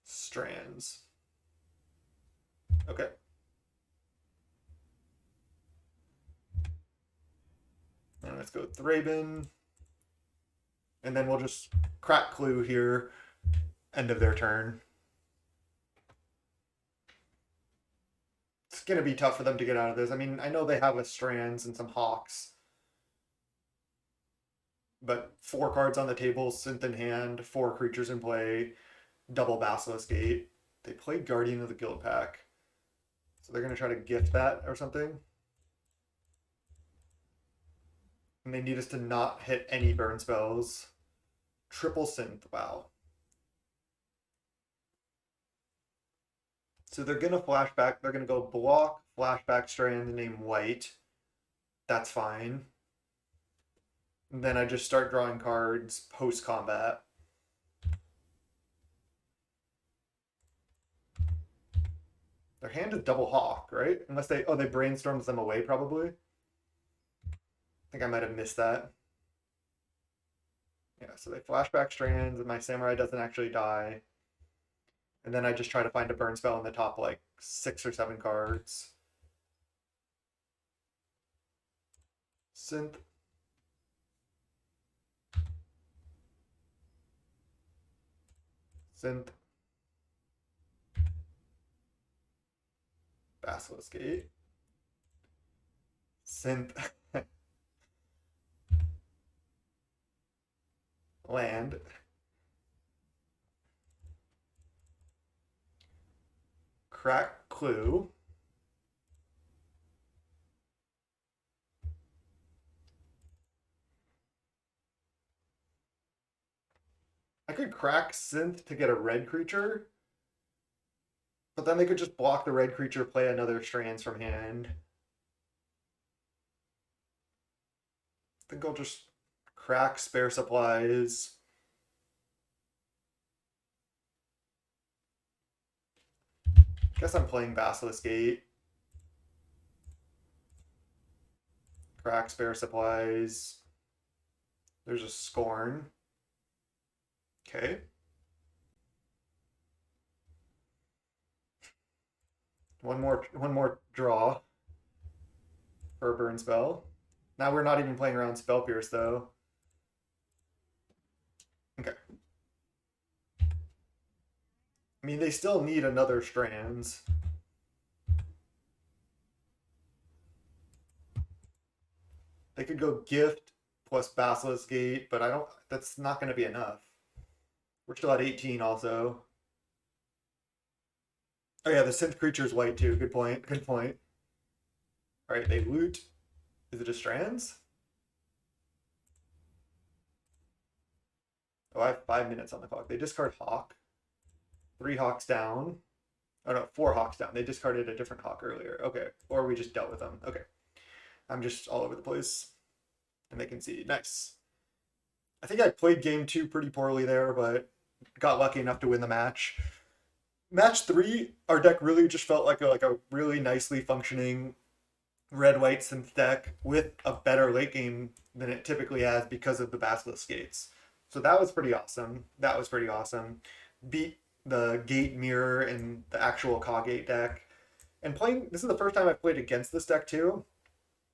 Strands. Okay. And let's go Thraben. And then we'll just crack Clue here. End of their turn. It's going to be tough for them to get out of this. I mean, I know they have a Strands and some Hawks. But 4 cards on the table, synth in hand, 4 creatures in play, double Basilisk Gate. They play Guardian of the Guild Pack. So they're going to try to gift that or something. And they need us to not hit any burn spells. Triple synth, wow. So they're going to flashback. They're going to go block, flashback Strand, name White. That's fine. And then I just start drawing cards post-combat. Their hand is double Hawk, right? Unless they brainstorms them away probably. I think I might have missed that. Yeah, so they flashback Strands and my Samurai doesn't actually die. And then I just try to find a burn spell in the top like 6 or 7 cards. Synth. Synth. Basilisk Gate. Synth. Land. Crack Clue. I could crack Synth to get a red creature, but then they could just block the red creature, play another Strands from hand. think I'll just crack spare supplies. Guess I'm playing Basilisk Gate. Crack spare supplies. There's a Scorn. Okay. One more draw for a burn spell. Now we're not even playing around Spell Pierce though. Okay. I mean, they still need another Strands. They could go Gift plus Basilisk Gate, but I don't. That's not going to be enough. We're still at 18 also. Oh yeah, the synth creature is white too. Good point. Good point. All right, they loot. Is it a Strands? Oh, I have 5 minutes on the clock. They discard Hawk. 3 Hawks down. Oh no, 4 Hawks down. They discarded a different Hawk earlier. Okay, or we just dealt with them. Okay, I'm just all over the place, and they can see. Nice. I think I played game 2 pretty poorly there, but got lucky enough to win the match. Match 3, our deck really just felt like a really nicely functioning red-white synth deck with a better late game than it typically has because of the Basilisk Gates. So that was pretty awesome. That was pretty awesome. Beat the Gate Mirror and the actual Kagate deck. And playing, this is the first time I've played against this deck too.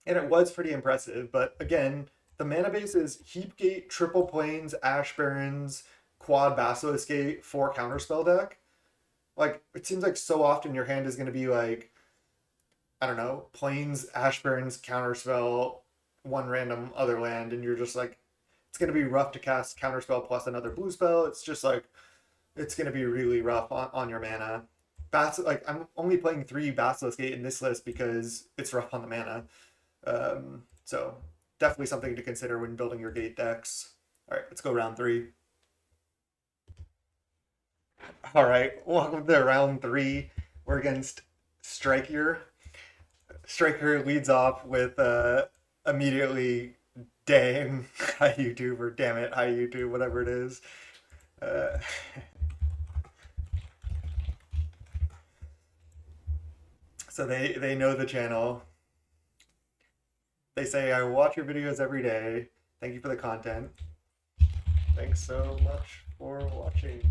And it was pretty impressive. But again, the mana base is Heap Gate, Triple Plains, Ash Barrens, Quad Basilisk Gate, 4 Counterspell deck. Like, it seems like so often your hand is going to be like, I don't know, Plains, Ash Barrens, Counterspell, 1 random other land, and you're just like, it's going to be rough to cast Counterspell plus another blue spell. It's just like, it's going to be really rough on your mana. Like, I'm only playing 3 Basilisk Gate in this list because it's rough on the mana. So definitely something to consider when building your gate decks. All right, let's go round 3. All right, welcome to round 3. We're against Striker. Striker leads off with immediately, dang, hi YouTube, or damn it, hi YouTube, whatever it is. So they know the channel. They say, I watch your videos every day. Thank you for the content. Thanks so much for watching.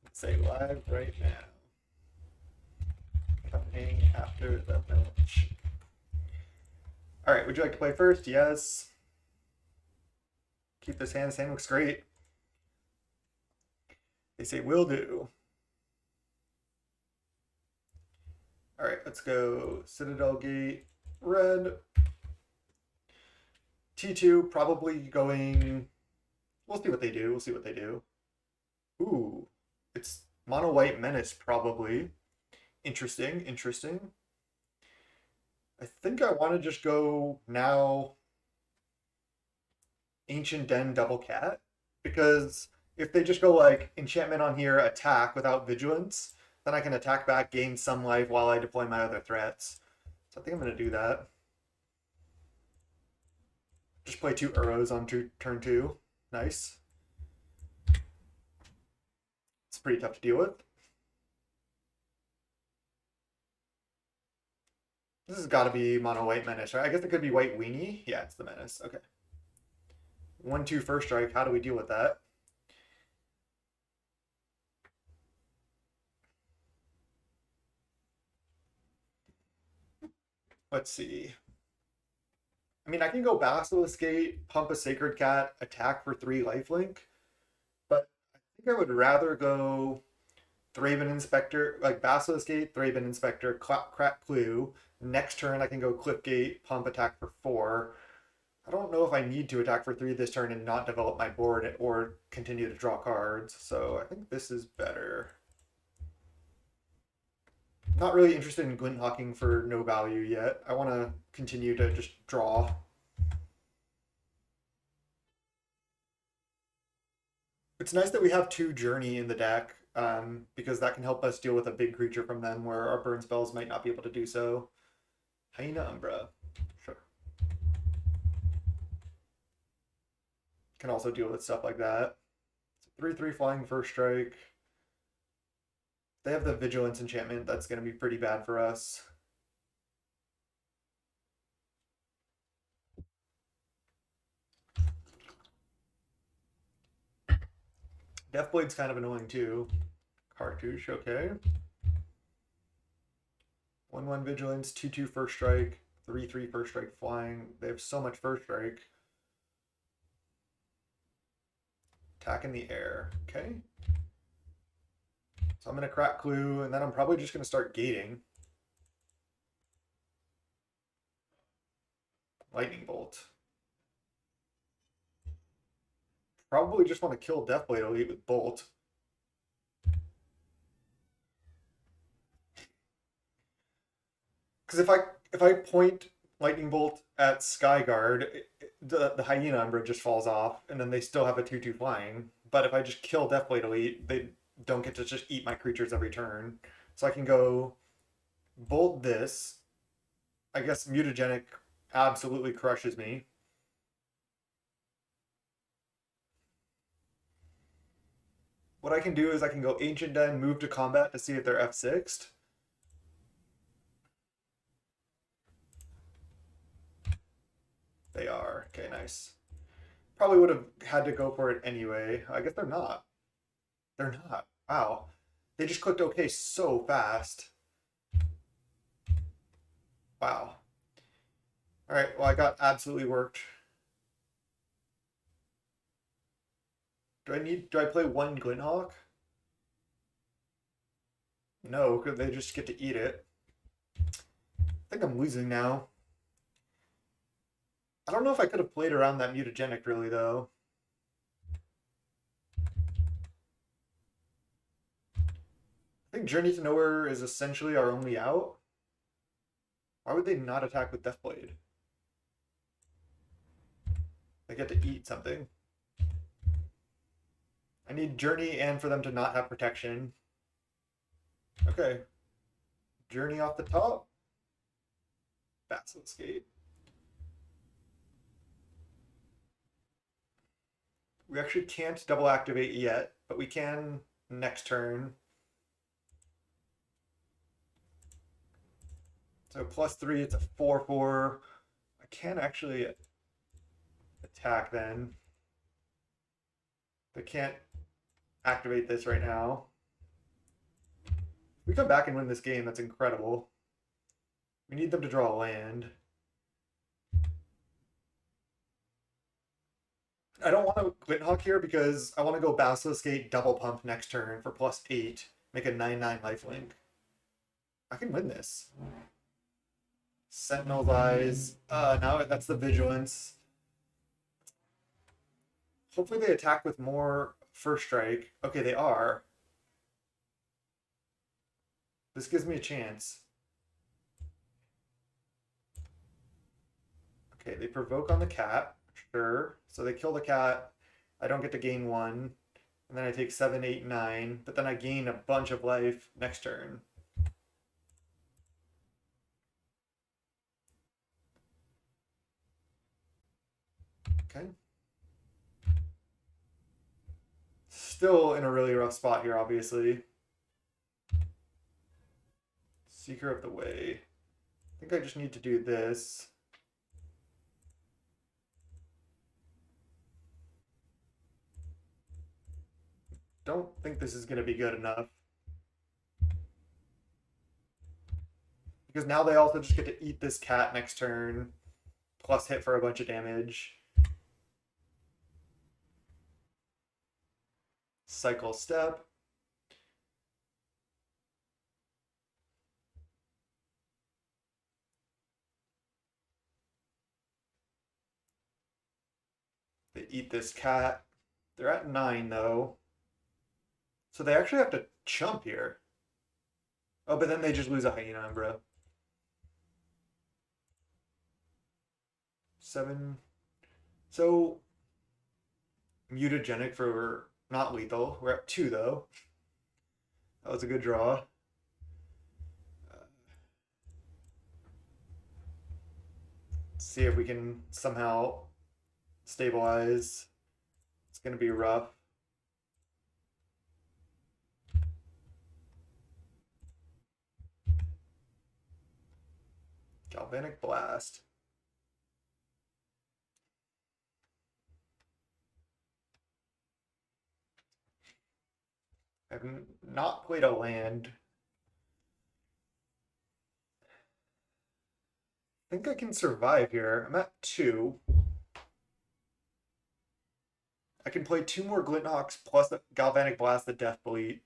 Let's say live right now. Coming after the match. All right, would you like to play first? Yes. Keep this hand. This hand looks great. They say will do. All right, let's go Citadel Gate, red. T2 probably going. We'll see what they do. We'll see what they do. Ooh, it's mono white menace probably. Interesting, interesting. I think I want to just go now Ancient Den double cat, because if they just go like enchantment on here, attack without vigilance, then I can attack back, gain some life while I deploy my other threats. So I think I'm going to do that. Just play 2 Uros on turn 2. Nice. It's pretty tough to deal with. This has got to be mono white menace, right? I guess it could be white weenie. Yeah, it's the menace. Okay. 1/2 first strike. How do we deal with that? Let's see. I mean, I can go Basilisk Gate, pump a Sacred Cat, attack for 3 lifelink, but I think I would rather go Thraben Inspector, like Basilisk Gate, Thraben Inspector, Crack Clue. Next turn, I can go Cliff Gate, pump attack for 4. I don't know if I need to attack for 3 this turn and not develop my board or continue to draw cards, so I think this is better. Not really interested in Glint Hawking for no value yet. I want to continue to just draw. It's nice that we have 2 Journey in the deck, because that can help us deal with a big creature from them where our burn spells might not be able to do so. Hyena Umbra. can also deal with stuff like that. 3/3 flying first strike. They have the vigilance enchantment. That's going to be pretty bad for us. Deathblade's kind of annoying too. Cartouche, okay. 1/1 vigilance, 2/2 first strike, 3/3 first strike flying. They have so much first strike. Attack in the air, okay. So I'm going to crack clue, and then I'm probably just going to start gating. Lightning bolt. Probably just want to kill Deathblade Elite with bolt. Because if I point lightning bolt at Skyguard, the hyena umbra just falls off, and then they still have a 2/2 flying. But if I just kill Deathblade Elite, they don't get to just eat my creatures every turn. So I can go bolt this. I guess mutagenic absolutely crushes me. What I can do is I can go Ancient Den, move to combat to see if they're F6'd. They are. Okay, nice. Probably would have had to go for it anyway. I guess they're not. They're not. Wow. They just clicked OK so fast. Wow. All right, well, I got absolutely worked. Do I play one Glinthawk? No, because they just get to eat it. I think I'm losing now. I don't know if I could have played around that mutagenic really, though. I think Journey to Nowhere is essentially our only out. Why would they not attack with Deathblade? They get to eat something. I need Journey and for them to not have protection. Okay. Journey off the top. Basilisk Gate. We actually can't double activate yet, but we can next turn. So +3, it's a 4/4. I can actually attack then. They can't activate this right now. If we come back and win this game, that's incredible. We need them to draw a land. I don't want to Glinthawk here because I want to go Basilisk Gate double pump next turn for +8. Make a 9/9 lifelink. I can win this. Sentinel's Eyes. Now that's the Vigilance. Hopefully they attack with more first strike. Okay, they are. This gives me a chance. Okay, they provoke on the cat. Sure. So they kill the cat. I don't get to gain 1. And then I take 7, 8, 9. But then I gain a bunch of life next turn. Okay. Still in a really rough spot here, obviously. Seeker of the Way. I think I just need to do this. Don't think this is going to be good enough. Because now they also just get to eat this cat next turn, plus hit for a bunch of damage. Cycle step. They eat this cat. They're at 9 though. So they actually have to chump here. Oh, but then they just lose a hyena umbra. 7. So mutagenic for not lethal. We're at 2 though. That was a good draw. See if we can somehow stabilize. It's gonna be rough. Galvanic Blast. I've not played a land. I think I can survive here. I'm at 2. I can play 2 more Glinthawks plus the Galvanic Blast, the Deathblade.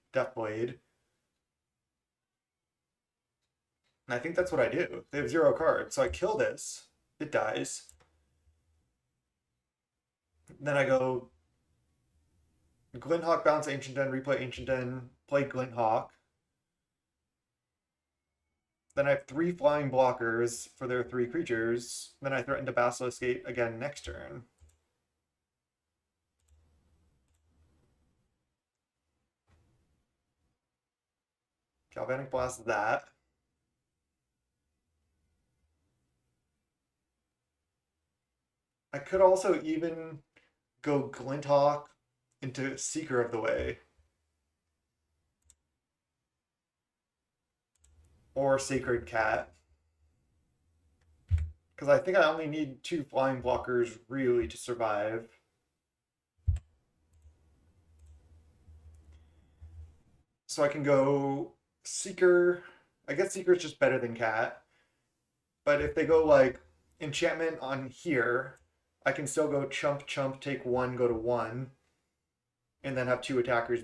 And I think that's what I do. They have 0 cards, so I kill this. It dies. Then I go Glinthawk, bounce Ancient Den, replay Ancient Den, play Glinthawk. Then I have 3 flying blockers for their 3 creatures. Then I threaten to Basilisk Gate again next turn. Galvanic Blast that. I could also even go Glinthawk into Seeker of the Way. Or Sacred Cat. Because I think I only need 2 flying blockers really to survive. So I can go Seeker. I guess Seeker is just better than Cat. But if they go like enchantment on here, I can still go chump, chump, take 1, go to 1, and then have 2 attackers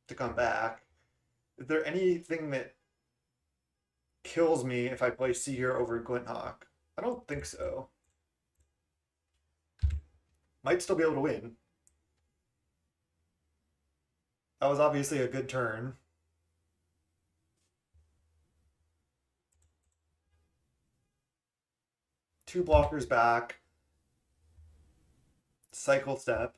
to come back. Is there anything that kills me if I play Seeker over Glinthawk? I don't think so. Might still be able to win. That was obviously a good turn. Two blockers back. Cycle step.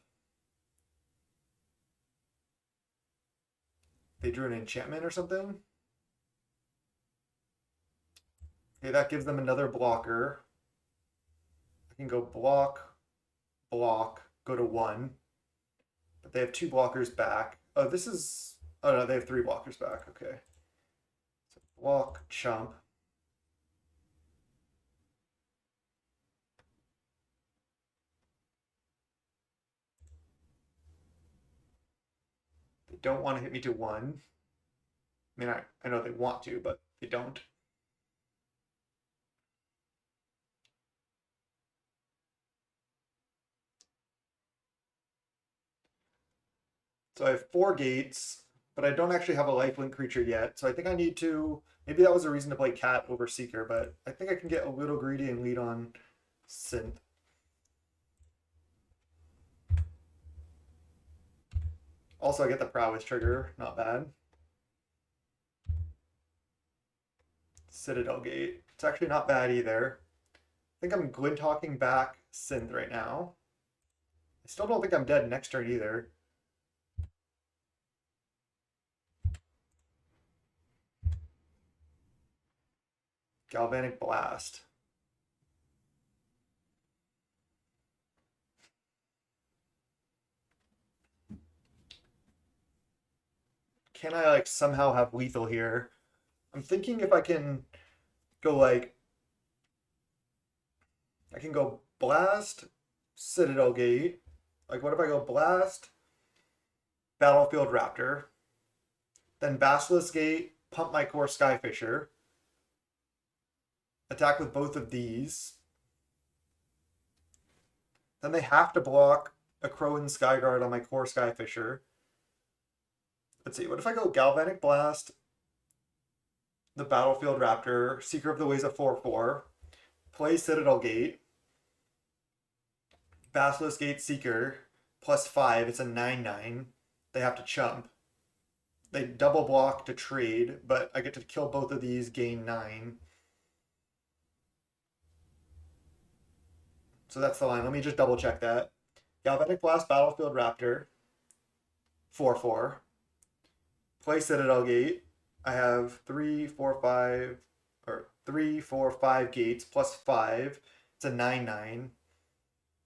They drew an enchantment or something. Okay, that gives them another blocker. I can go block, block, go to 1. But they have 2 blockers back. Oh, this is... Oh, no, they have 3 blockers back. Okay. So block, chump. They don't want to hit me to 1. I mean, I know they want to, but they don't. So I have 4 gates, but I don't actually have a lifelink creature yet. So I think I need to... Maybe that was a reason to play Cat over Seeker, but I think I can get a little greedy and lead on Synth. Also, I get the Prowess trigger. Not bad. Citadel Gate. It's actually not bad either. I think I'm Glinthawking back Synth right now. I still don't think I'm dead next turn either. Galvanic Blast. Can I like somehow have lethal here? I'm thinking if I can go like... I can go Blast, Citadel Gate. Like what if I go Blast, Battlefield Raptor, then Basilisk Gate, pump my core Skyfisher, attack with both of these. Then they have to block a Crowan Skyguard on my core Skyfisher. Let's see, what if I go Galvanic Blast, the Battlefield Raptor, Seeker of the Ways a 4/4, play Citadel Gate, Basilisk Gate Seeker, +5, it's a 9/9. They have to chump. They double block to trade, but I get to kill both of these, gain 9. So that's the line. Let me just double check that. Galvanic Blast, Battlefield Raptor, 4/4. Play Citadel Gate. I have 3, 4, 5, or 3, 4, 5 gates +5. It's a 9/9.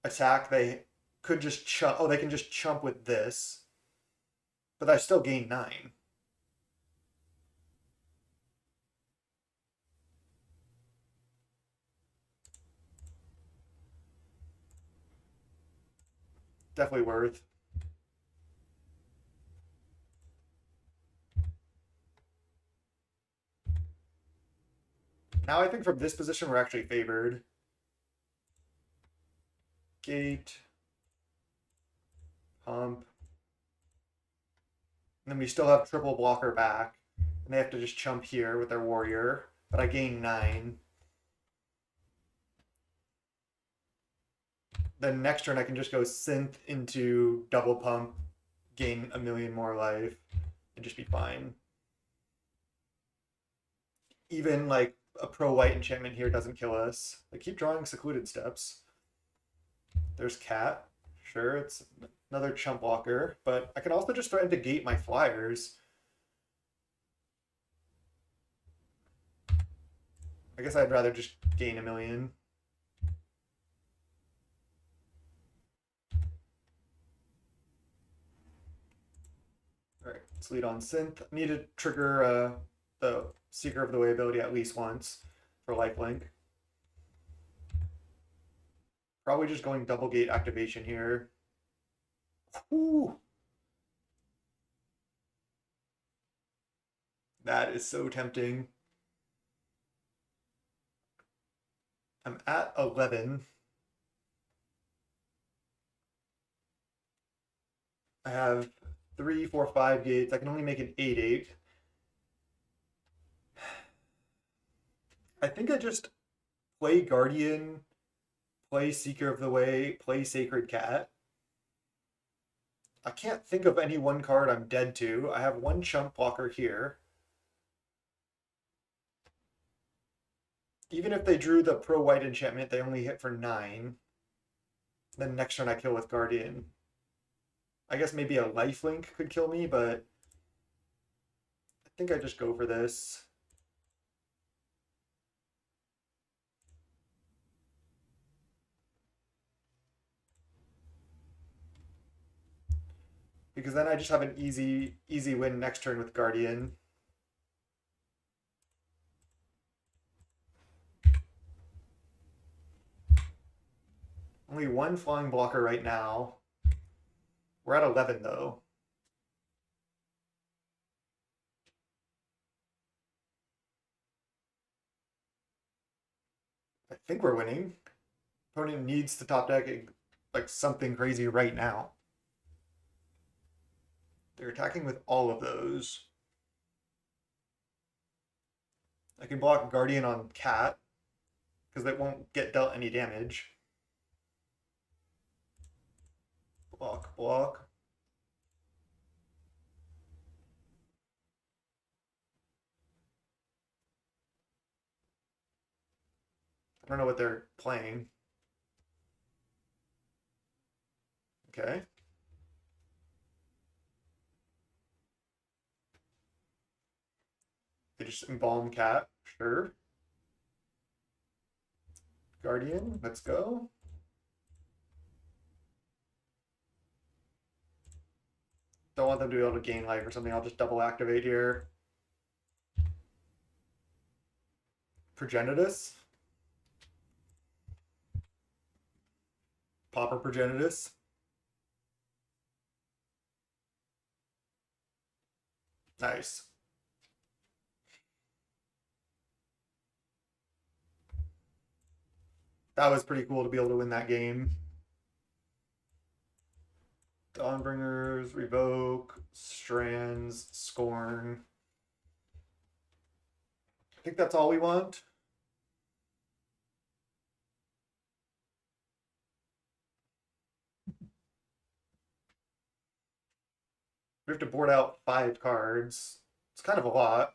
Attack, they could just chump. Oh, they can just chump with this, but I still gain 9. Definitely worth. Now I think from this position we're actually favored. Gate. Pump. And then we still have triple blocker back. And they have to just chump here with their warrior. But I gain 9. Then next turn I can just go synth into double pump, gain a million more life, and just be fine. Even like a pro white enchantment here doesn't kill us. They keep drawing secluded steps. There's cat. Sure, it's another chump blocker, but I can also just threaten to gate my flyers. I guess I'd rather just gain a million. All right, let's lead on synth. I need to trigger the Seeker of the Way ability at least once for lifelink. Probably just going double gate activation here. Whew. That is so tempting. I'm at 11. I have 3, 4, 5 gates. I can only make an 8/8. I think I just play Guardian, play Seeker of the Way, play Sacred Cat. I can't think of any one card I'm dead to. I have one chump blocker here. Even if they drew the pro white enchantment, they only hit for 9. Then next turn I kill with Guardian. I guess maybe a lifelink could kill me, but I think I just go for this. Because then I just have an easy win next turn with Guardian. Only one flying blocker right now. We're at 11 though. I think we're winning. Opponent needs to top deck like something crazy right now. They're attacking with all of those. I can block Guardian on Cat because they won't get dealt any damage. Block, block. I don't know what they're playing. Okay. They just embalm Cat, sure. Guardian, let's go. Don't want them to be able to gain life or something. I'll just double activate here. Progenitus. Pauper Progenitus. Nice. That was pretty cool to be able to win that game. Dawnbringers, Revoke, Strands, Scorn. I think that's all we want. We have to board out 5 cards. It's kind of a lot.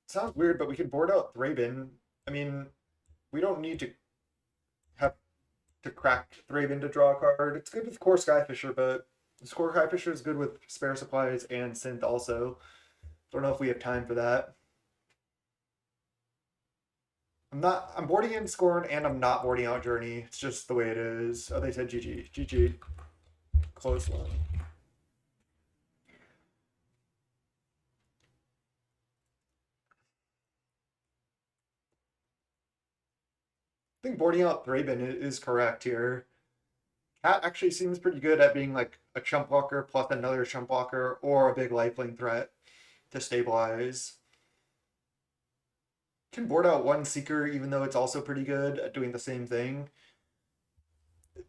Sounds weird, but we can board out Thraben. I mean, we don't need to have to crack Thraben to draw a card. It's good with core Skyfisher, but core Skyfisher is good with spare supplies and synth also. Don't know if we have time for that. I'm boarding in Scorn and I'm not boarding out Journey. It's just the way it is. Oh, they said GG. GG. Close one. I think boarding out Thraben is correct here. Cat actually seems pretty good at being like a chump blocker plus another chump blocker or a big lifelink threat to stabilize. Can board out one Seeker even though it's also pretty good at doing the same thing.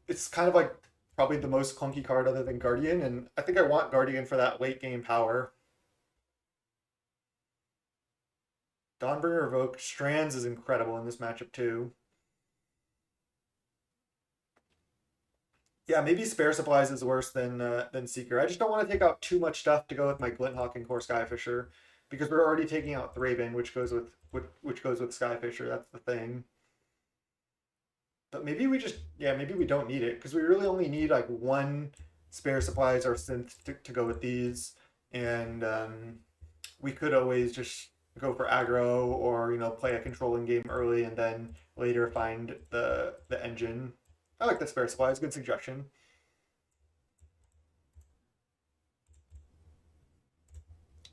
It's kind of like probably the most clunky card other than Guardian, and I think I want Guardian for that late game power. Dawnbringer Revoke. Strands is incredible in this matchup too. Yeah, maybe Spare Supplies is worse than Seeker. I just don't want to take out too much stuff to go with my Glinthawk and Core Skyfisher, because we're already taking out Thraben, which goes with Skyfisher. That's the thing. But maybe we just maybe we don't need it because we really only need like one Spare Supplies or Synth to go with these, and we could always just go for aggro or play a controlling game early and then later find the engine. I like the Spare Supplies. Good suggestion.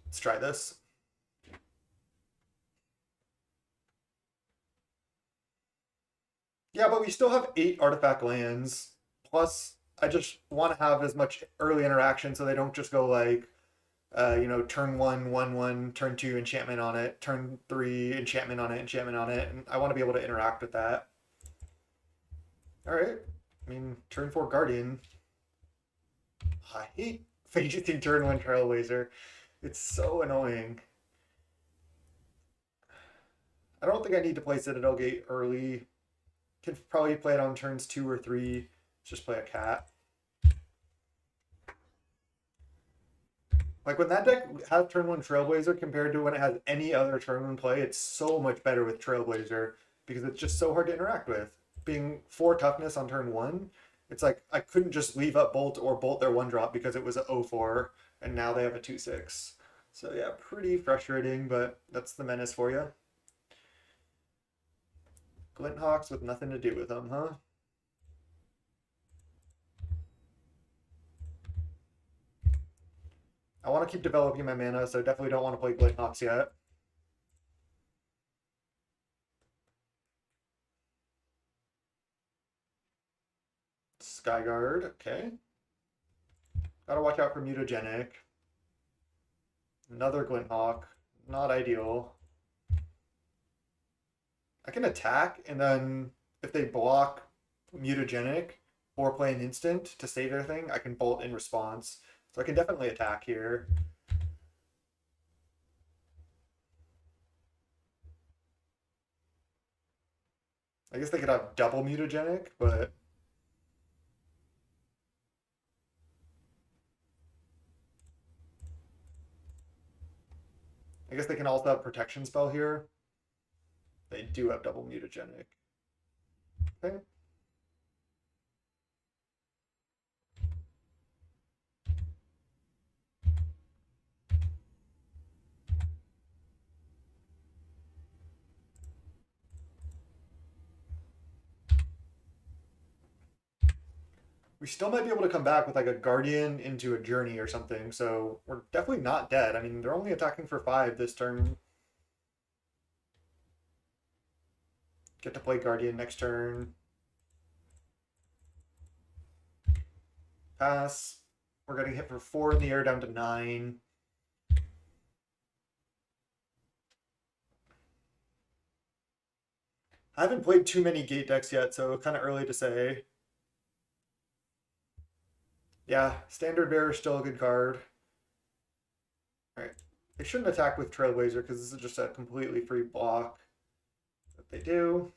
Let's try this. Yeah, but we still have 8 artifact lands. Plus, I just want to have as much early interaction so they don't just go like, turn one, 1/1, turn two, enchantment on it, turn three, enchantment on it, enchantment on it. And I want to be able to interact with that. All right. I mean, turn four Guardian. I hate fidgeting turn one Trailblazer. It's so annoying. I don't think I need to play Citadel Gate early. Can probably play it on turns 2 or 3. Just play a cat. Like when that deck has turn one Trailblazer compared to when it has any other turn one play, it's so much better with Trailblazer because it's just so hard to interact with. Being 4 toughness on turn one, it's like I couldn't just leave up Bolt or Bolt their 1-drop because it was a 0-4 and now they have a 2-6. So yeah, pretty frustrating, but that's the menace for you. Glinthawks with nothing to do with them, huh? I want to keep developing my mana, so definitely don't want to play Glinthawks yet. Skyguard, okay. Gotta watch out for Mutagenic. Another Glinthawk, not ideal. I can attack, and then if they block Mutagenic or play an instant to save their thing, I can bolt in response. So I can definitely attack here. I guess they could have double Mutagenic, but I guess they can also have protection spell here. They do have double Mutagenic. Okay. We still might be able to come back with like a Guardian into a Journey or something, so we're definitely not dead. I mean, they're only attacking for 5 this turn. Get to play Guardian next turn. Pass. We're getting hit for 4 in the air down to 9. I haven't played too many gate decks yet, so kind of early to say. Yeah, Standard Bearer is still a good card. Alright. They shouldn't attack with Trailblazer because this is just a completely free block. But they do.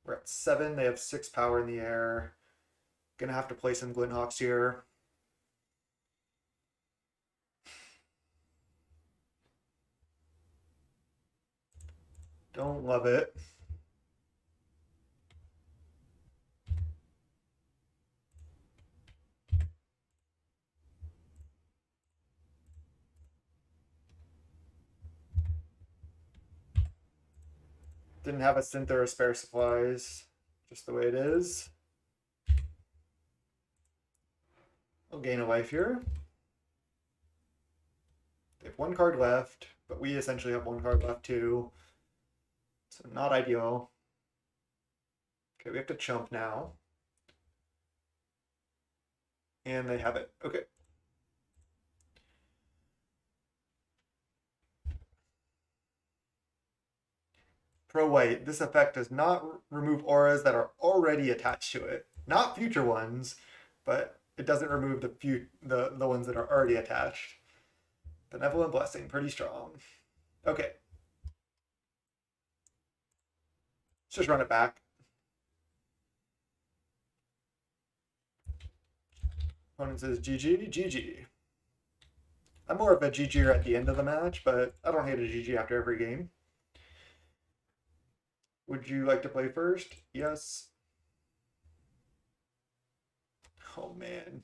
We're at 7. They have 6 power in the air. Gonna have to play some Glinthawks here. Don't love it. Didn't have a synth or a spare supplies. Just the way it is. I'll gain a life here. They have one card left, but we essentially have one card left too. So not ideal. Okay, we have to chump now. And they have it. Okay. Pro white, this effect does not remove auras that are already attached to it. Not future ones, but it doesn't remove the ones that are already attached. Benevolent Blessing, pretty strong. Okay. Let's just run it back. Opponent says GG, GG. I'm more of a GG'er at the end of the match, but I don't hate a GG after every game. Would you like to play first? Yes. Oh man.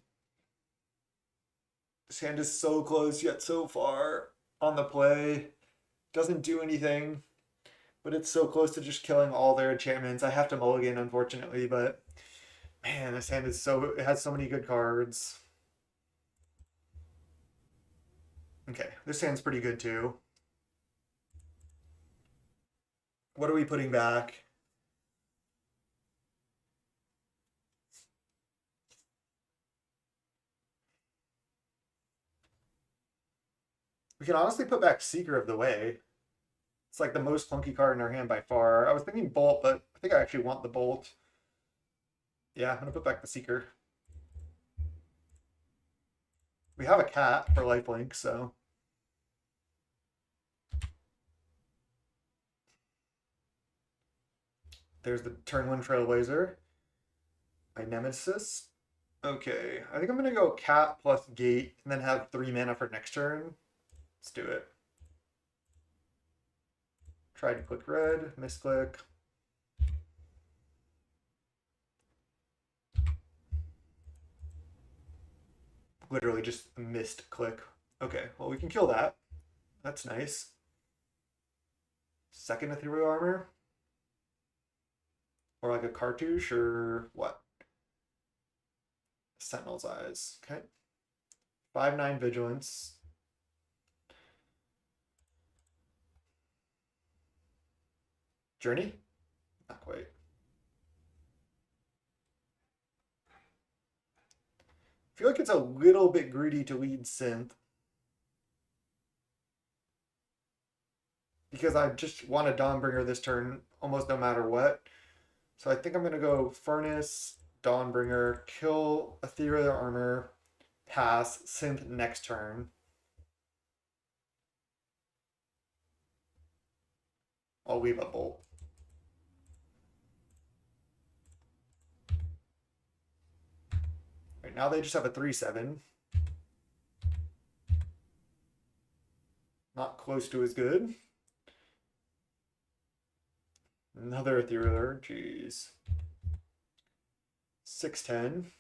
This hand is so close yet so far on the play. Doesn't do anything, but it's so close to just killing all their enchantments. I have to mulligan, unfortunately, but man, this hand is it has so many good cards. Okay, this hand's pretty good too. What are we putting back? We can honestly put back Seeker of the Way. It's like the most clunky card in our hand by far. I was thinking Bolt, but I think I actually want the Bolt. Yeah, I'm going to put back the Seeker. We have a cat for lifelink, so... There's the turn 1 Trailblazer. My Nemesis. Okay, I think I'm going to go cat plus gate and then have 3 mana for next turn. Let's do it. Try to click red, misclick. Literally just a missed click. Okay, well we can kill that. That's nice. Second ethereal armor? Or like a cartouche or what? Sentinel's Eyes. Okay. 5/9 vigilance. Journey? Not quite. I feel like it's a little bit greedy to lead synth. Because I just want a Dawnbringer this turn almost no matter what. So I think I'm going to go Furnace, Dawnbringer, kill Ethereal Armor, pass, synth next turn. I'll leave a Bolt. Right now they just have a 3/7. Not close to as good. Another Ethereal, jeez. 6/10.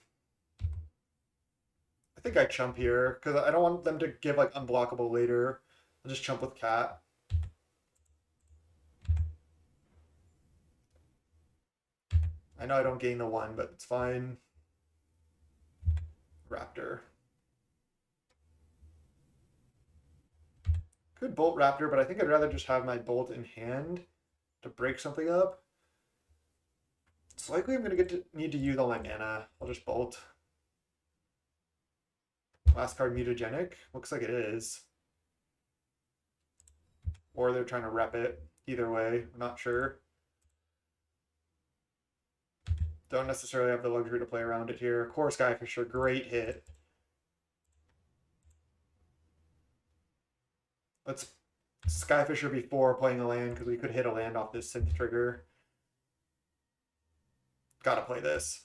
I think I chump here because I don't want them to give like unblockable later. I'll just chump with cat. I know I don't gain the 1, but it's fine. Raptor. Could Bolt Raptor, but I think I'd rather just have my Bolt in hand to break something up. It's likely I'm going to need to use all my mana. I'll just Bolt. Last card mutagenic. Looks like it is. Or they're trying to rep it. Either way, I'm not sure. Don't necessarily have the luxury to play around it here. Core Skyfisher, great hit. Let's Skyfisher before playing a land because we could hit a land off this synth trigger. Gotta play this.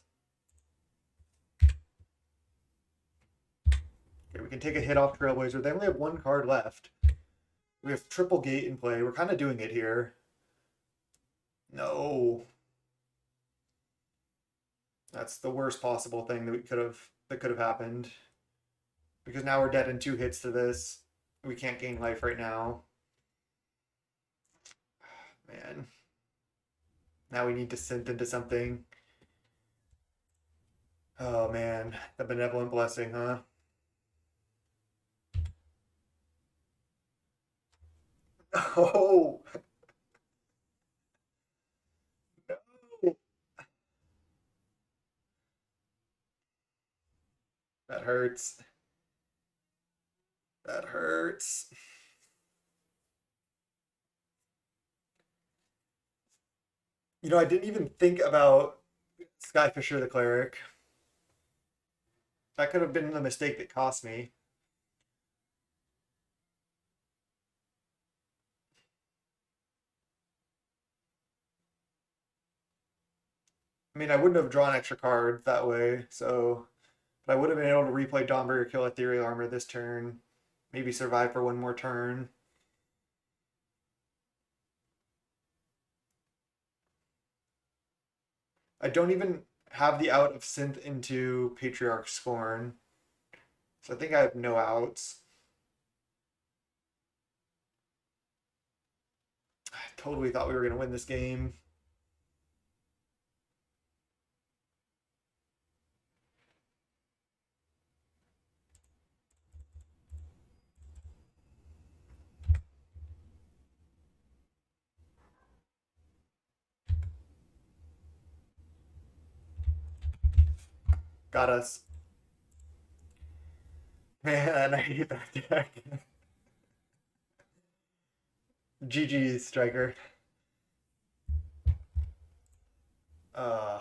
Okay, we can take a hit off Trailblazer. They only have 1 card left. We have triple gate in play. We're kind of doing it here. No. That's the worst possible thing that could have happened. Because now we're dead in 2 hits to this. We can't gain life right now. Man. Now we need to synth into something. Oh man, the benevolent blessing, huh? Oh no, that hurts. That hurts. You know, I didn't even think about Skyfisher the cleric. That could have been the mistake that cost me. I mean, I wouldn't have drawn extra cards that way, so but I would have been able to replay Dawnbreaker, kill Ethereal Armor this turn, maybe survive for one more turn. I don't even have the out of synth into Patriarch Scorn, so I think I have no outs. I totally thought we were going to win this game. Got us. Man, I hate that deck. GG, Striker. Uh,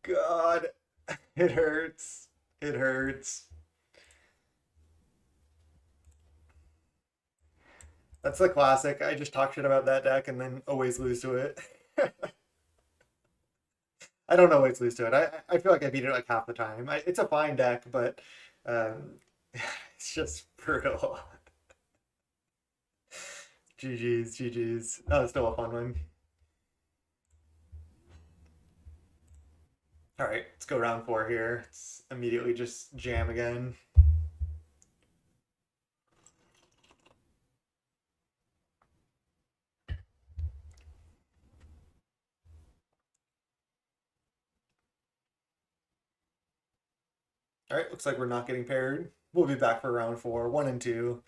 God, it hurts. It hurts. That's the classic. I just talk shit about that deck and then always lose to it. I don't always lose to it. I feel like I beat it like half the time. It's a fine deck, but it's just brutal. GG's, GG's. Oh, it's still a fun one. All right, let's go round four here. Let's immediately just jam again. All right, looks like we're not getting paired. We'll be back for round four, one and two.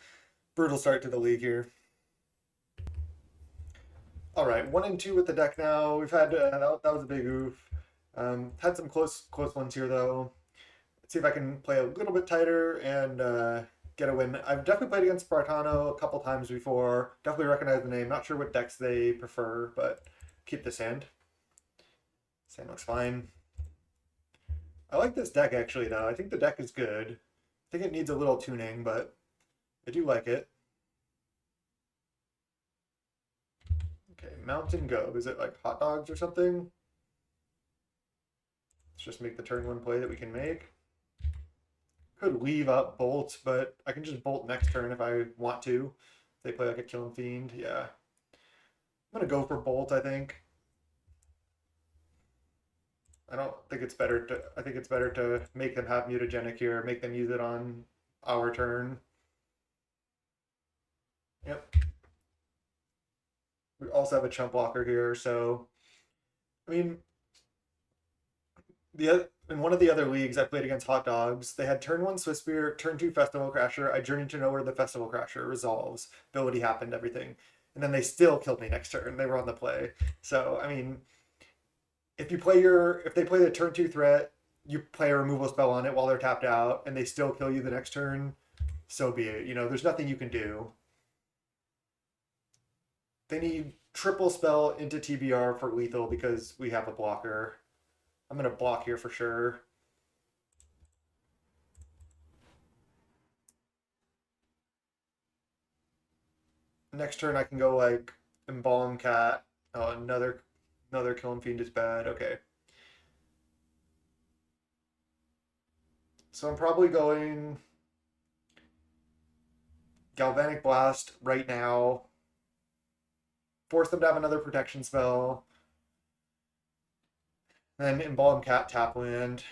Brutal start to the league here. All right, one and two with the deck now. We've had that was a big oof. Had some close ones here though. Let's see if I can play a little bit tighter and get a win. I've definitely played against Spartano a couple times before. Definitely recognize the name. Not sure what decks they prefer, but keep this hand. This hand looks fine. I like this deck actually though. I think the deck is good. I think it needs a little tuning, but I do like it. Okay, Mountain Go. Is it like hot dogs or something? Let's just make the turn one play that we can make. Could leave up Bolt, but I can just Bolt next turn if I want to. If they play like a Killing Fiend, yeah. I'm gonna go for Bolt, I think. I don't think it's better to I think it's better to make them have mutagenic here, make them use it on our turn. Yep. We also have a chump blocker here, so I mean in one of the other leagues I played against Hot Dogs, they had turn one Swiss Spear, turn two Festival Crasher. I journeyed to know where the Festival Crasher resolves. Ability happened, everything. And then they still killed me next turn. They were on the play. So I mean, if they play the turn two threat, you play a removal spell on it while they're tapped out, and they still kill you the next turn, so be it. You know, there's nothing you can do. They need triple spell into TBR for lethal because we have a blocker. I'm gonna block here for sure. Next turn I can go like Embalm Cat. Oh, another Killing Fiend is bad. Okay. So I'm probably going Galvanic Blast right now. Force them to have another protection spell. Then Embalm Cat tap land.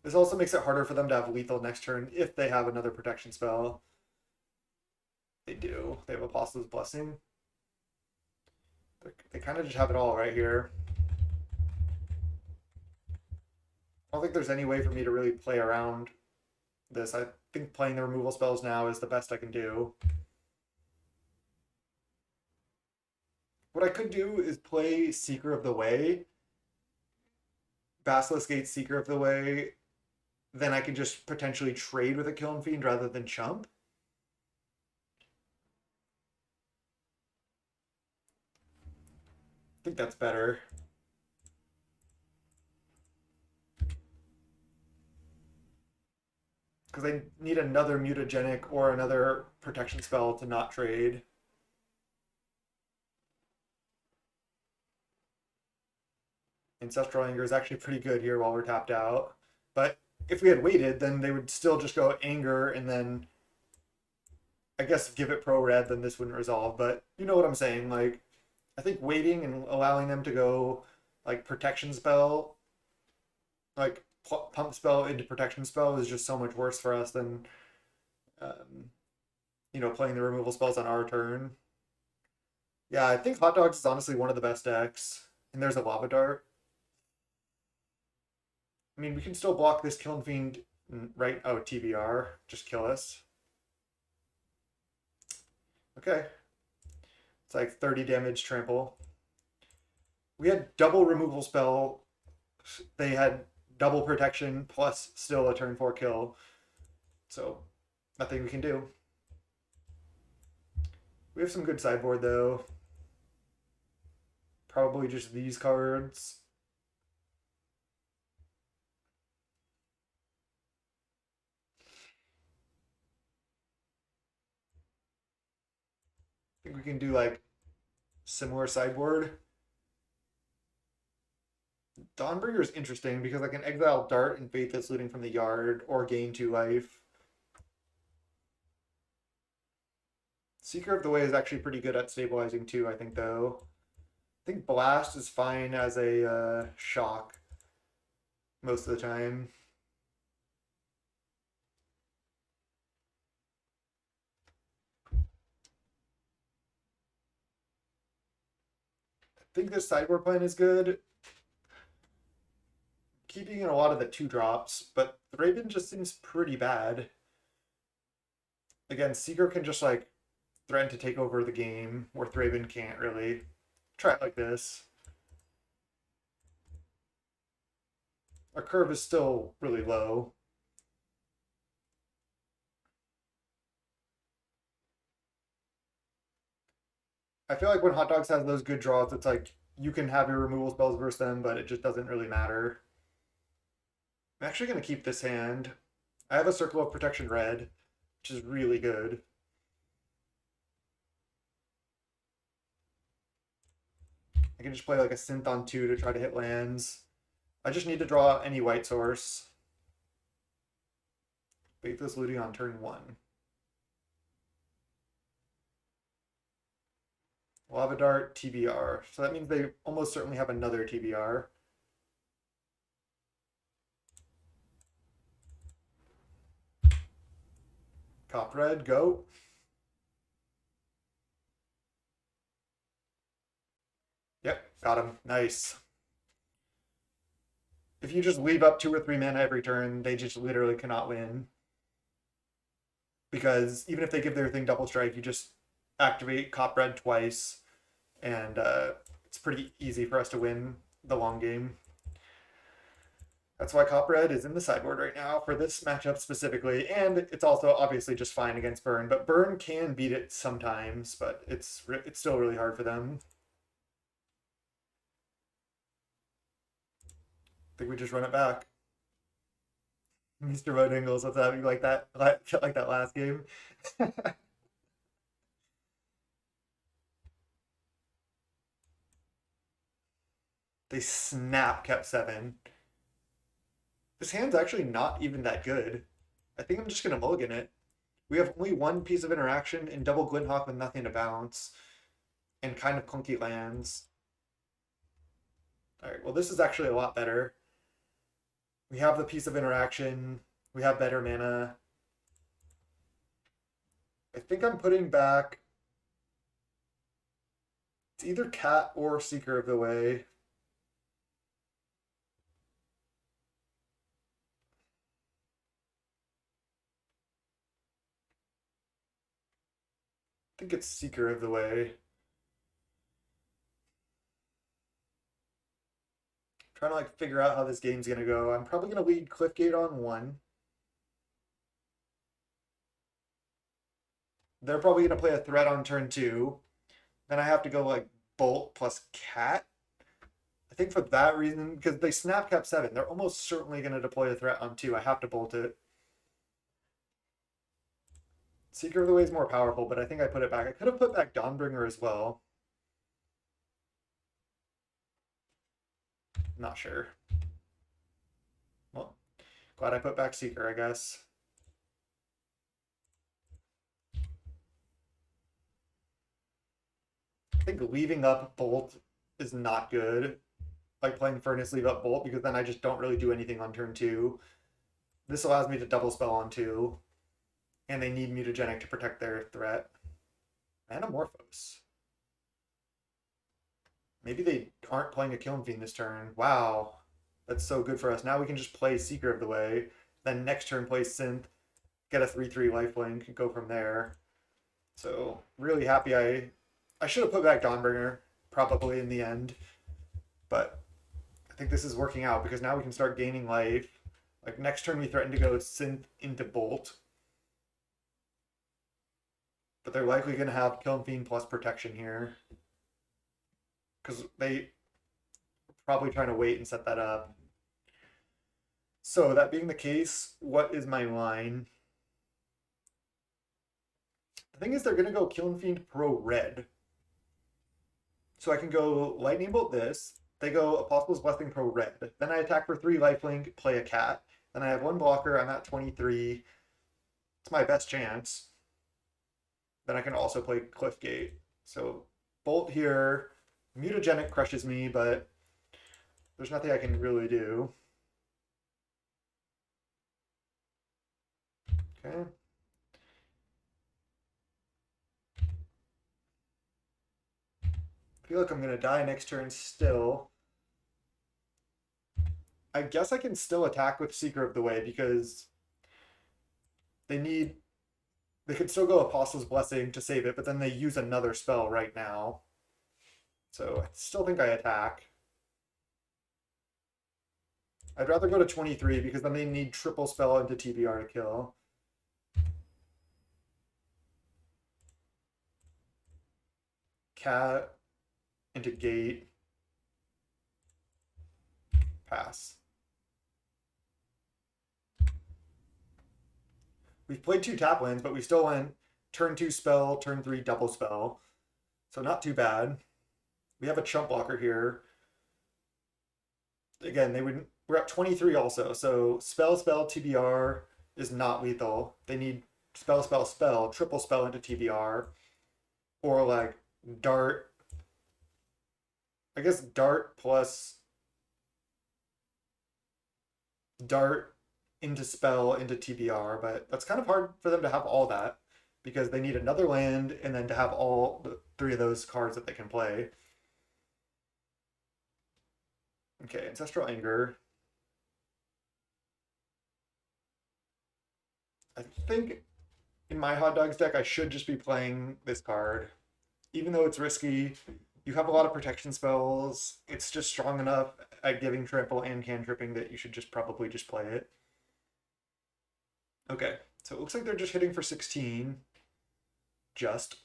This also makes it harder for them to have lethal next turn if they have another protection spell. They do. They have Apostle's Blessing. They kind of just have it all right here. I don't think there's any way for me to really play around this. I think playing the removal spells now is the best I can do. What I could do is play Seeker of the Way, Basilisk Gate Seeker of the Way, then I can just potentially trade with a Kiln Fiend rather than chump. I think that's better. Because I need another mutagenic or another protection spell to not trade. Ancestral Anger is actually pretty good here while we're tapped out. But if we had waited, then they would still just go Anger and then I guess give it pro red, then this wouldn't resolve. But you know what I'm saying? Like, I think waiting and allowing them to go like protection spell, like pump spell into protection spell is just so much worse for us than, um, playing the removal spells on our turn. Yeah, I think Hot Dogs is honestly one of the best decks. And there's a Lava Dart. I mean, we can still block this Kiln Fiend, right? Oh, TBR. Just kill us. Okay. It's like 30 damage trample. We had double removal spell. They had double protection plus still a turn 4 kill. So, nothing we can do. We have some good sideboard though. Probably just these cards. I think we can do like similar sideboard. Dawnbringer is interesting because I can exile Dart and Faithless Looting from the yard or gain 2 life. Seeker of the Way is actually pretty good at stabilizing too, I think, though. I think Blast is fine as a shock most of the time. I think this sideboard plan is good. Keeping in a lot of the 2-drops, but Thraben just seems pretty bad. Again, Seeker can just like threaten to take over the game, where Thraben can't really. Try it like this. Our curve is still really low. I feel like when Hot Dogs has those good draws, it's like you can have your removal spells versus them, but it just doesn't really matter. I'm actually going to keep this hand. I have a Circle of Protection red, which is really good. I can just play like a Synth on 2 to try to hit lands. I just need to draw any white source. Faithless Looting on turn 1. Lava Dart, TBR. So that means they almost certainly have another TBR. Cop red, go. Yep, got him. Nice. If you just leave up 2 or 3 mana every turn, they just literally cannot win. Because even if they give their thing double strike, you just activate Cop red twice, and it's pretty easy for us to win the long game. That's why Cop red is in the sideboard right now for this matchup specifically, and it's also obviously just fine against Burn. But Burn can beat it sometimes, but it's still really hard for them. I think we just run it back. Mr. Road Ingles, what's up? You like that? Like that last game? They snap kept 7. This hand's actually not even that good. I think I'm just going to mulligan it. We have only one piece of interaction in double Glinthawk with nothing to bounce. And kind of clunky lands. Alright, well this is actually a lot better. We have the piece of interaction. We have better mana. I think I'm putting back. It's either Cat or Seeker of the Way. I think it's Seeker of the Way. Trying to like figure out how this game's gonna go. I'm probably gonna lead Cliffgate on 1. They're probably gonna play a threat on turn 2. Then I have to go like Bolt plus Cat. I think for that reason, because they snap cap 7, they're almost certainly gonna deploy a threat on 2. I have to bolt it. Seeker of the Way is more powerful, but I think I put it back. I could have put back Dawnbringer as well. Not sure. Well, glad I put back Seeker, I guess. I think leaving up Bolt is not good. Like playing Furnace, leave up Bolt, because then I just don't really do anything on turn 2. This allows me to double spell on 2. And they need Mutagenic to protect their threat. Anamorphose. Maybe they aren't playing a Kiln Fiend this turn. Wow. That's so good for us. Now we can just play Seeker of the Way. Then next turn play Synth. Get a 3/3 lifelink and go from there. So really happy I should have put back Dawnbringer probably in the end. But I think this is working out because now we can start gaining life. Like next turn we threaten to go Synth into Bolt. But they're likely going to have Kiln Fiend plus protection here. Because they probably trying to wait and set that up. So that being the case, what is my line? The thing is they're going to go Kiln Fiend Pro Red. So I can go Lightning Bolt this. They go Apostle's Blessing Pro Red. Then I attack for 3 lifelink, play a cat. Then I have 1 blocker, I'm at 23. It's my best chance. Then I can also play Cliffgate. So Bolt here. Mutagenic crushes me, but there's nothing I can really do. Okay. I feel like I'm going to die next turn still. I guess I can still attack with Seeker of the Way because they could still go Apostle's Blessing to save it, but then they use another spell right now. So I still think I attack. I'd rather go to 23 because then they need triple spell into TBR to kill. Cat into Gate. Pass. We've played 2 tap lands, but we still went turn 2 spell, turn 3 double spell. So not too bad. We have a chump blocker here. Again, we're at 23 also. So spell, TBR is not lethal. They need spell, triple spell into TBR. Or like dart. I guess dart plus dart into spell into TBR, but that's kind of hard for them to have all that because they need another land and then to have all the 3 of those cards that they can play. Okay, Ancestral Anger. I think in my Hot Dogs deck, I should just be playing this card. Even though it's risky, you have a lot of protection spells. It's just strong enough at giving trample and cantripping that you should just probably just play it. Okay, so it looks like they're just hitting for 16. Just.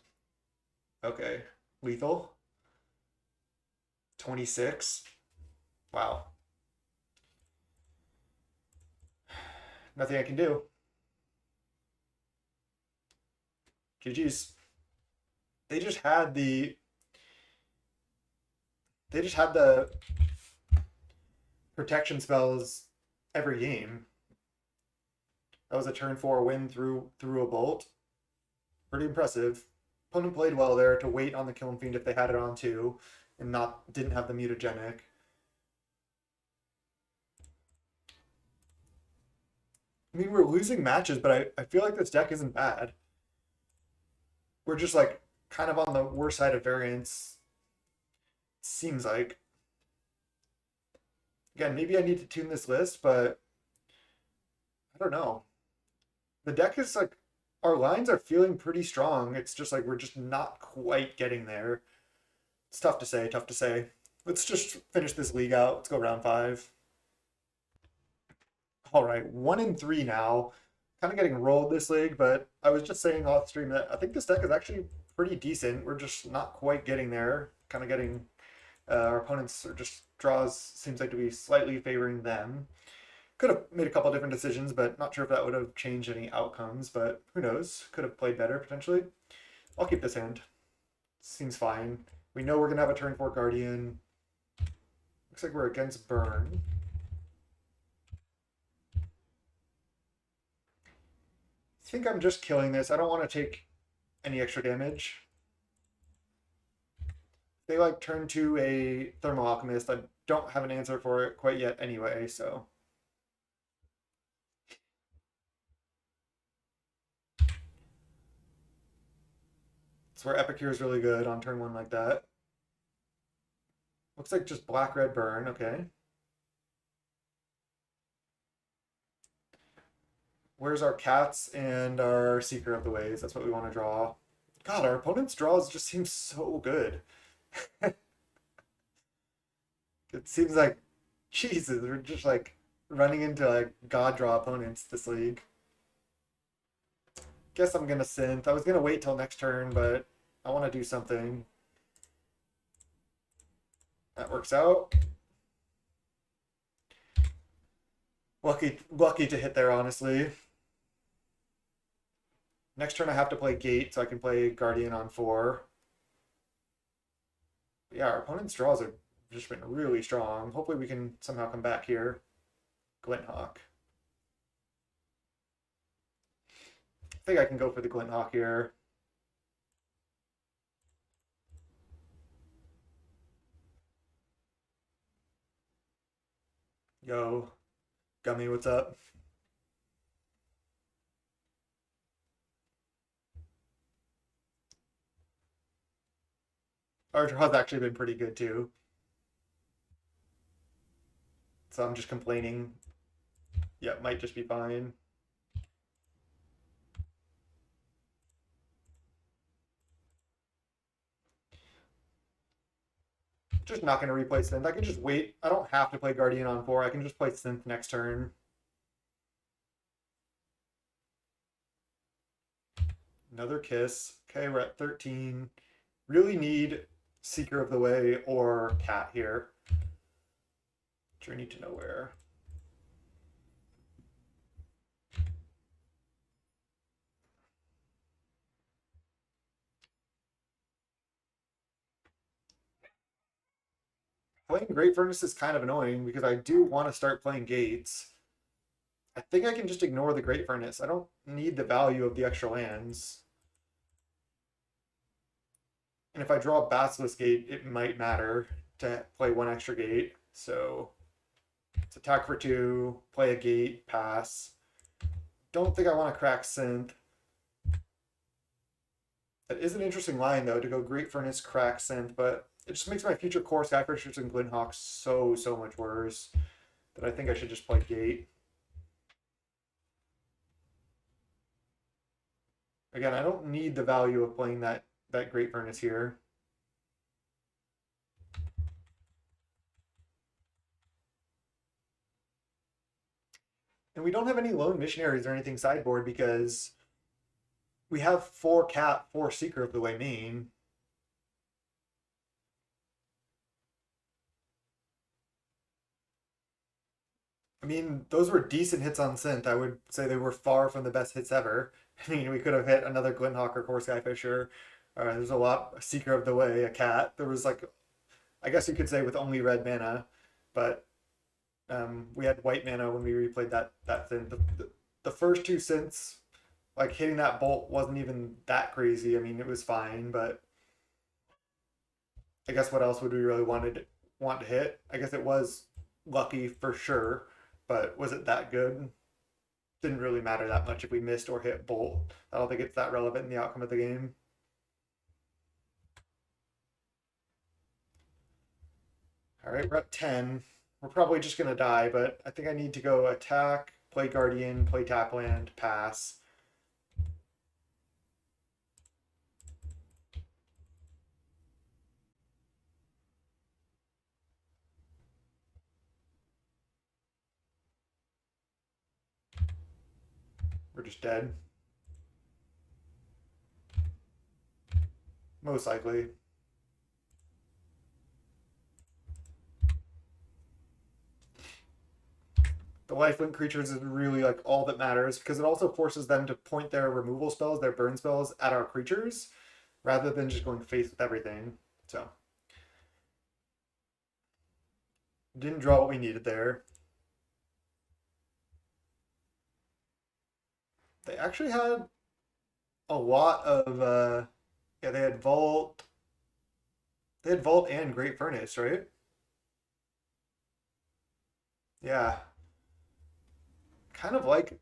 Okay, lethal. 26. Wow. Nothing I can do. GG's. They just had the protection spells every game. That was a turn 4 win through a bolt. Pretty impressive. Opponent played well there to wait on the Kiln Fiend if they had it on too, and didn't have the mutagenic. I mean, we're losing matches, but I feel like this deck isn't bad. We're just like kind of on the worst side of variance. Seems like. Again, maybe I need to tune this list, but I don't know. The deck is like our lines are feeling pretty strong. It's just like we're just not quite getting there. It's tough to say, tough to say. Let's just finish this league out. Let's go round five. All right, 1-3 now. Kind of getting rolled this league, but I was just saying off stream that I think this deck is actually pretty decent. We're just not quite getting there. Kind of getting our opponents are just draws seems like to be slightly favoring them. Could have made a couple different decisions, but not sure if that would have changed any outcomes. But who knows? Could have played better potentially. I'll keep this hand. Seems fine. We know we're gonna have a turn 4 Guardian. Looks like we're against Burn. I think I'm just killing this. I don't want to take any extra damage. They like turn to a Thermal Alchemist. I don't have an answer for it quite yet anyway, so. That's where Epicure is really good on turn 1 like that. Looks like just black, red, burn. Okay. Where's our cats and our Seeker of the Ways? That's what we want to draw. God, our opponent's draws just seem so good. It seems like, Jesus, we're just like running into like god draw opponents this league. Guess I'm gonna synth. I was gonna wait till next turn, but I want to do something. That works out. Lucky to hit there, honestly. Next turn I have to play Gate, so I can play Guardian on 4. But yeah, our opponent's draws have just been really strong. Hopefully we can somehow come back here. Glinthawk. I think I can go for the Glinthawk here. Yo, Gummy, what's up? Our draw's actually been pretty good too. So I'm just complaining. Yeah, might just be fine. Just not going to replay Synth. I can just wait. I don't have to play Guardian on 4. I can just play Synth next turn. Another Kiss. Okay, we're at 13. Really need Seeker of the Way or Cat here. Journey to Nowhere. Playing Great Furnace is kind of annoying because I do want to start playing Gates. I think I can just ignore the Great Furnace. I don't need the value of the extra lands. And if I draw a Basilisk Gate, it might matter to play one extra gate. So it's attack for 2, play a gate, pass. Don't think I want to crack Synth. That is an interesting line, though, to go Great Furnace, crack Synth, but it just makes my future core Skyfishers and Glinthawks so much worse that I think I should just play gate. Again, I don't need the value of playing that Great Furnace here. And we don't have any Lone Missionaries or anything sideboard because we have 4 Cat, 4 Seeker of the Way main. I mean, those were decent hits on Synth. I would say they were far from the best hits ever. I mean, we could have hit another Glinthawk or Core Skyfisher. There's a lot. Seeker of the Way, a cat. There was like, I guess you could say with only red mana, but we had white mana when we replayed that synth. The first 2 synths, like hitting that bolt wasn't even that crazy. I mean, it was fine, but I guess what else would we really want to hit? I guess it was lucky for sure, but was it that good? didn't really matter that much if we missed or hit bolt. I don't think it's that relevant in the outcome of the game. All right, we're at 10. We're probably just going to die, but I think I need to go attack, play Guardian, play tap land, pass. We're just dead. Most likely. The lifelink creatures is really like all that matters because it also forces them to point their removal spells, their burn spells at our creatures rather than just going face with everything. So didn't draw what we needed there. They actually had a lot of yeah, they had Vault. They had Vault and Great Furnace, right? Yeah. Kind of like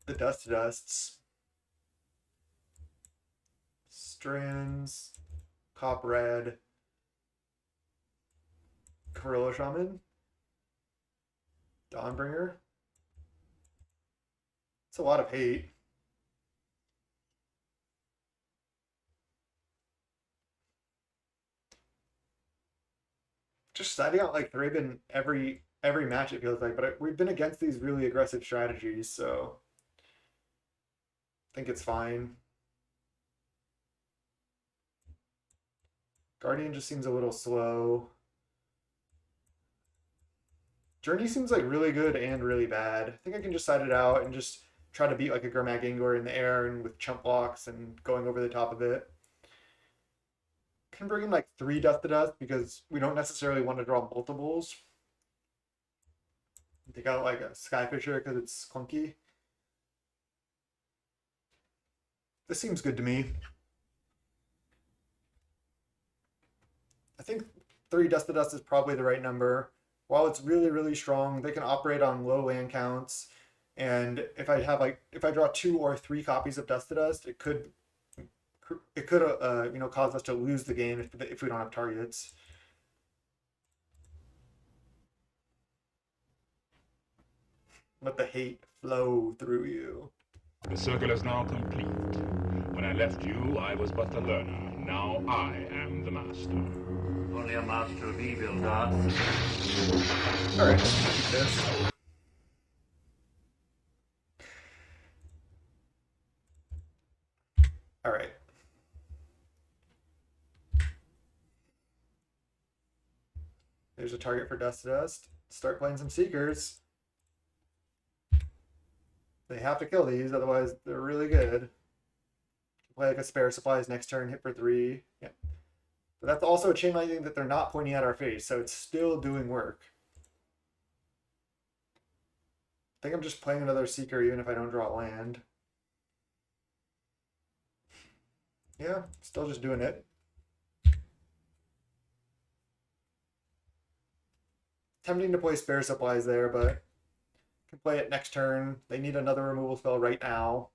the Dust to Dusts. Strands, Cop Red, Corilla Shaman, Dawnbringer. It's a lot of hate. Just siding out like Thraben every match it feels like, but we've been against these really aggressive strategies, so I think it's fine. Guardian just seems a little slow. Journey seems like really good and really bad. I think I can just side it out and just try to beat like a Gurmag Angor in the air and with chump blocks and going over the top of it. Can bring in like 3 Dust to Dust because we don't necessarily want to draw multiples. Take out like a Skyfisher because it's clunky. This seems good to me. I think 3 Dust to Dust is probably the right number. While it's really, really strong, they can operate on low land counts. And if I draw 2 or 3 copies of Dust to Dust, it could you know, cause us to lose the game if we don't have targets. Let the hate flow through you. The circle is now complete. When I left you, I was but the learner. Now I am the master. Only a master of evil, God. Alright, let's keep this. Alright. There's a target for Dust to Dust. Start playing some Seekers. They have to kill these, otherwise they're really good. Play like a Spare Supplies next turn, hit for 3. Yeah. But that's also a chain lightning that they're not pointing at our face, so it's still doing work. I think I'm just playing another Seeker even if I don't draw land. Yeah, still just doing it. Tempting to play Spare Supplies there, but can play it next turn. They need another removal spell right now.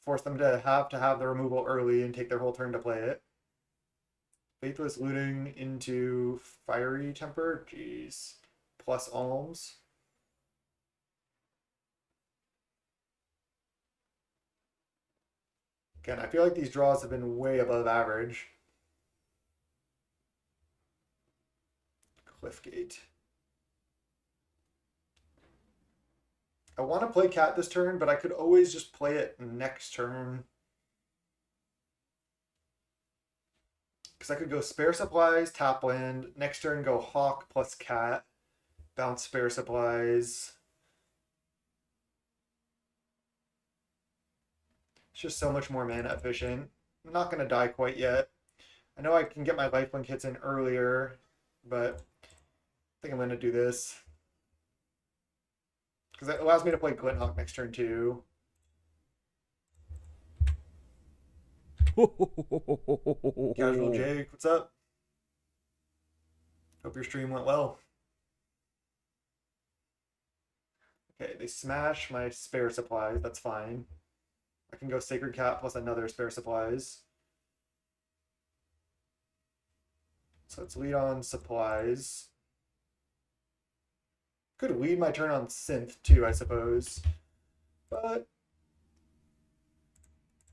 Force them to have the removal early and take their whole turn to play it. Faithless Looting into Fiery Temper. Jeez. Plus Alms. Again, I feel like these draws have been way above average. Cliffgate. I want to play Cat this turn, but I could always just play it next turn. Because I could go Spare Supplies, tap land. Next turn, go Hawk plus Cat. Bounce Spare Supplies. It's just so much more mana efficient. I'm not going to die quite yet. I know I can get my lifelink hits in earlier, but I think I'm going to do this. Because it allows me to play Glinthawk next turn too. Casual Jake, what's up? Hope your stream went well. Okay, they smash my spare supplies. That's fine. I can go Sacred Cat plus another spare supplies. So let's lead on supplies. Could lead my turn on synth too, I suppose. But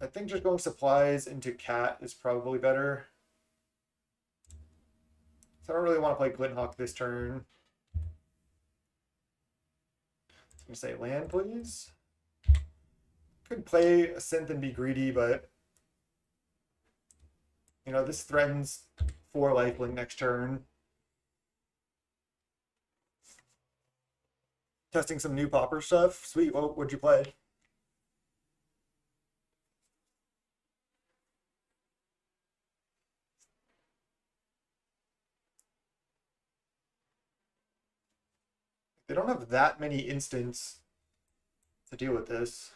I think just going supplies into cat is probably better. So I don't really want to play Glinthawk this turn. I'm gonna say land, please. Could play a synth and be greedy, but you know, this threatens 4 lifelink next turn. Testing some new Pauper stuff. Sweet, what would you play? They don't have that many instants to deal with this.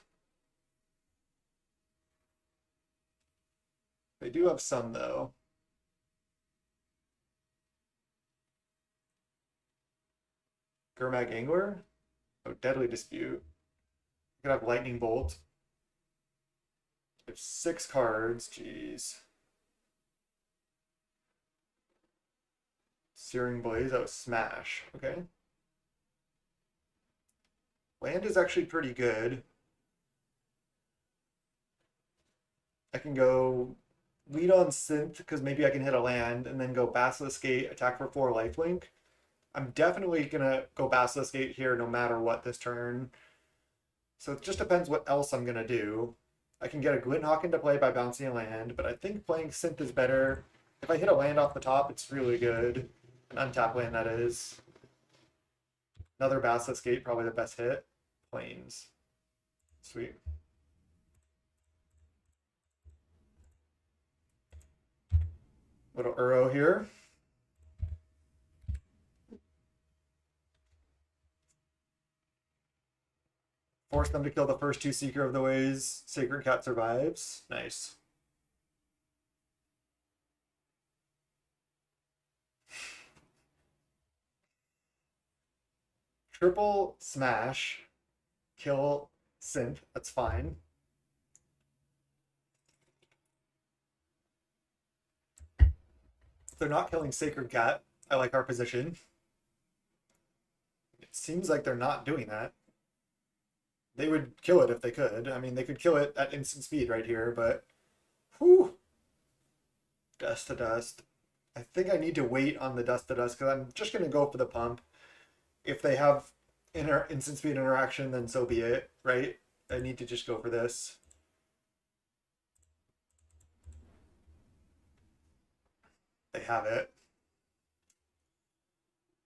They do have some, though. Gurmag Angler? Oh, Deadly Dispute. Could have Lightning Bolt. They have 6 cards, jeez. Searing Blaze, oh, Smash, okay. Land is actually pretty good. I can go lead on synth because maybe I can hit a land and then go Basilisk Gate, attack for 4 lifelink. I'm definitely gonna go Basilisk Gate here no matter what this turn. So it just depends what else I'm gonna do. I can get a Glinthawk into play by bouncing a land, but I think playing synth is better. If I hit a land off the top, it's really good. An untap land, that is. Another Basilisk Gate, probably the best hit. Plains. Sweet. Little Uro here. Force them to kill the first 2 Seeker of the Ways. Sacred Cat survives. Nice. Triple smash. Kill synth. That's fine. If they're not killing Sacred Cat, I like our position. It seems like they're not doing that. They would kill it if they could. I mean, they could kill it at instant speed right here, but whew. Dust to dust. I think I need to wait on the dust to dust because I'm just going to go for the pump. If they have instant speed interaction, then so be it, right? I need to just go for this. They have it.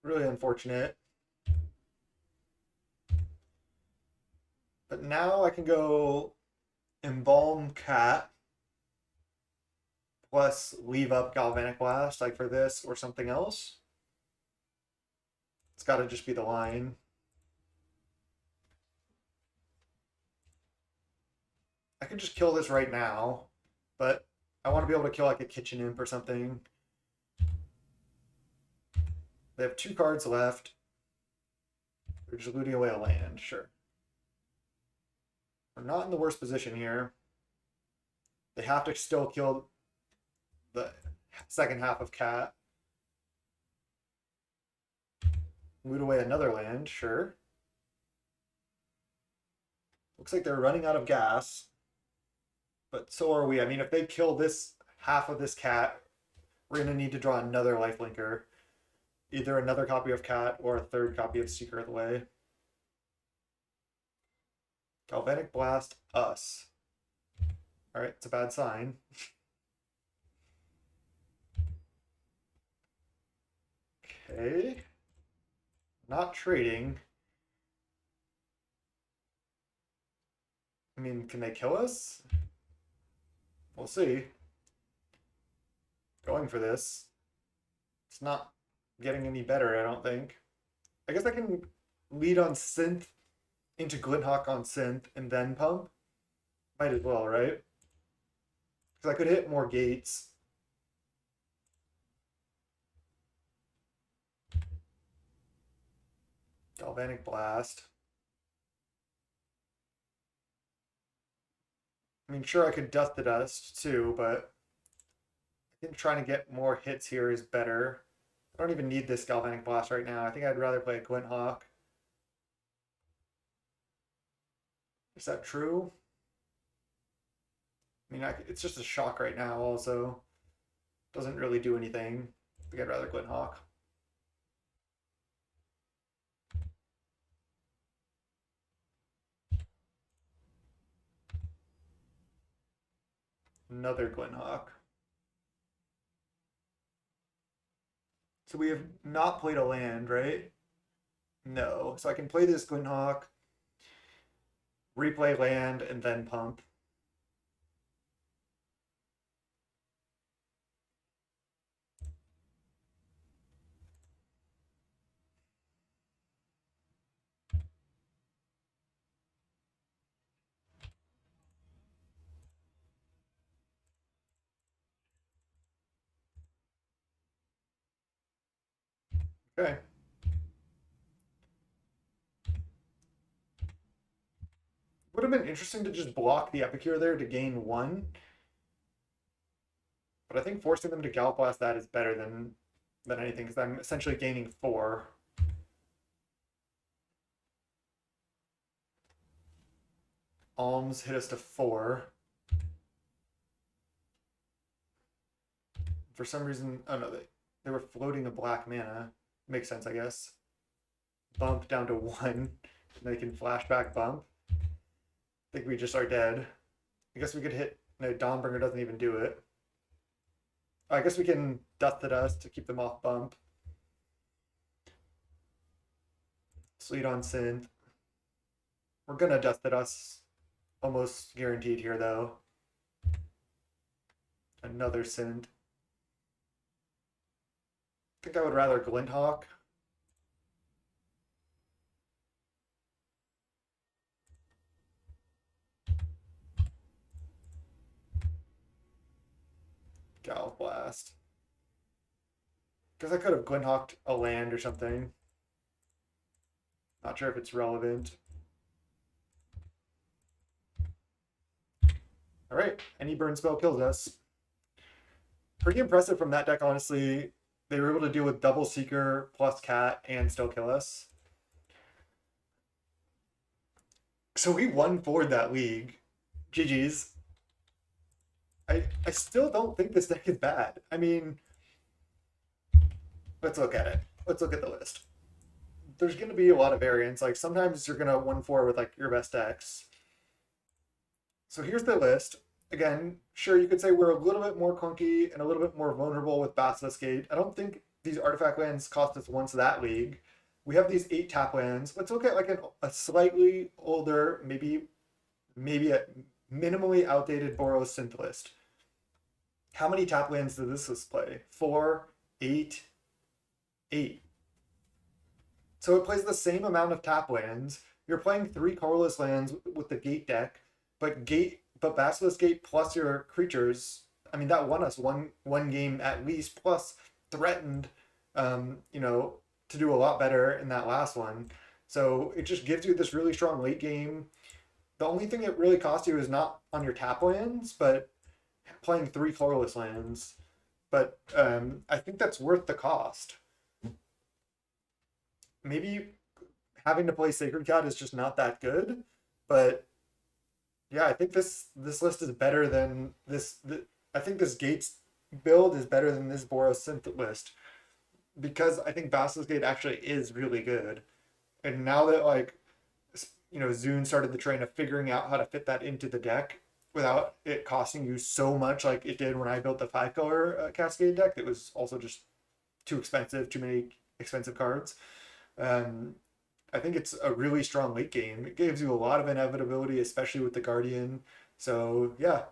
Really unfortunate. But now I can go Embalm Cat plus leave up Galvanic Blast, like for this or something else. It's got to just be the line. I can just kill this right now, but I want to be able to kill like a Kitchen Imp or something. They have 2 cards left. They're just looting away a land, sure. We're not in the worst position here. They have to still kill the second half of Cat. Loot away another land, sure. Looks like they're running out of gas. But so are we. I mean, if they kill this half of this Cat, we're going to need to draw another lifelinker. Either another copy of Cat or a 3rd copy of Seeker of the Way. Galvanic Blast us. Alright, it's a bad sign. Okay. Not trading. I mean, can they kill us? We'll see. Going for this. It's not getting any better, I don't think. I guess I can lead on synth into Glinthawk on synth and then pump. Might as well, right? Because I could hit more gates. Galvanic Blast. I mean, sure, I could Dust the Dust too, but I think trying to get more hits here is better. I don't even need this Galvanic Blast right now. I think I'd rather play a Glint Hawk. Is that true? I mean, it's just a shock right now also. Doesn't really do anything. I think I'd rather Glint Hawk. Another Glint Hawk. So we have not played a land, right? No. So I can play this Glint Hawk, replay land, and then pump. Okay. Would have been interesting to just block the Epicure there to gain one. But I think forcing them to Gallop Blast that is better than anything, because I'm essentially gaining 4. Alms hit us to 4. For some reason, oh no, they were floating a black mana. Makes sense, I guess. Bump down to 1. And they can flashback bump. I think we just are dead. I guess we could hit. No, Dawnbringer doesn't even do it. I guess we can Dust the Dust to keep them off bump. Sleet on Synth. We're gonna Dust the Dust. Almost guaranteed here, though. Another Synth. I think I would rather Glint Hawk. Gallop Blast. Because I could have Glint Hawked a land or something. Not sure if it's relevant. Alright, any burn spell kills us. Pretty impressive from that deck, honestly. They were able to deal with double Seeker plus Cat and still kill us. So we won for that league. GG's. I still don't think this deck is bad. I mean, let's look at it. Let's look at the list. There's going to be a lot of variance. Like sometimes you're going to 1-4 with like your best decks. So here's the list. Again, sure, you could say we're a little bit more clunky and a little bit more vulnerable with Basilisk Gate. I don't think these artifact lands cost us once that league. We have these 8 tap lands. Let's look at like a slightly older, maybe a minimally outdated Boros synth list. How many tap lands does this list play? 4, 8, 8. So it plays the same amount of tap lands. You're playing 3 colorless lands with the Gate deck, but Basilisk Gate plus your creatures, I mean, that won us one game at least, plus threatened, to do a lot better in that last one. So it just gives you this really strong late game. The only thing it really costs you is not on your tap lands, but playing 3 colorless lands. But I think that's worth the cost. Maybe having to play Sacred Cat is just not that good, but yeah, I think this list is better than this. I think this Gates build is better than this Boros synth list, because I think Basilisk Gate actually is really good. And now that Zune started the train of figuring out how to fit that into the deck without it costing you so much like it did when I built the 5-color Cascade deck, that was also just too expensive, too many expensive cards. I think it's a really strong late game. It gives you a lot of inevitability, especially with the Guardian. So yeah,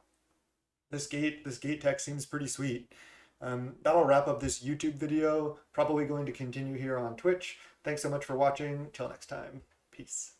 this gate tech seems pretty sweet. That'll wrap up this YouTube video. Probably going to continue here on Twitch. Thanks so much for watching. Till next time. Peace.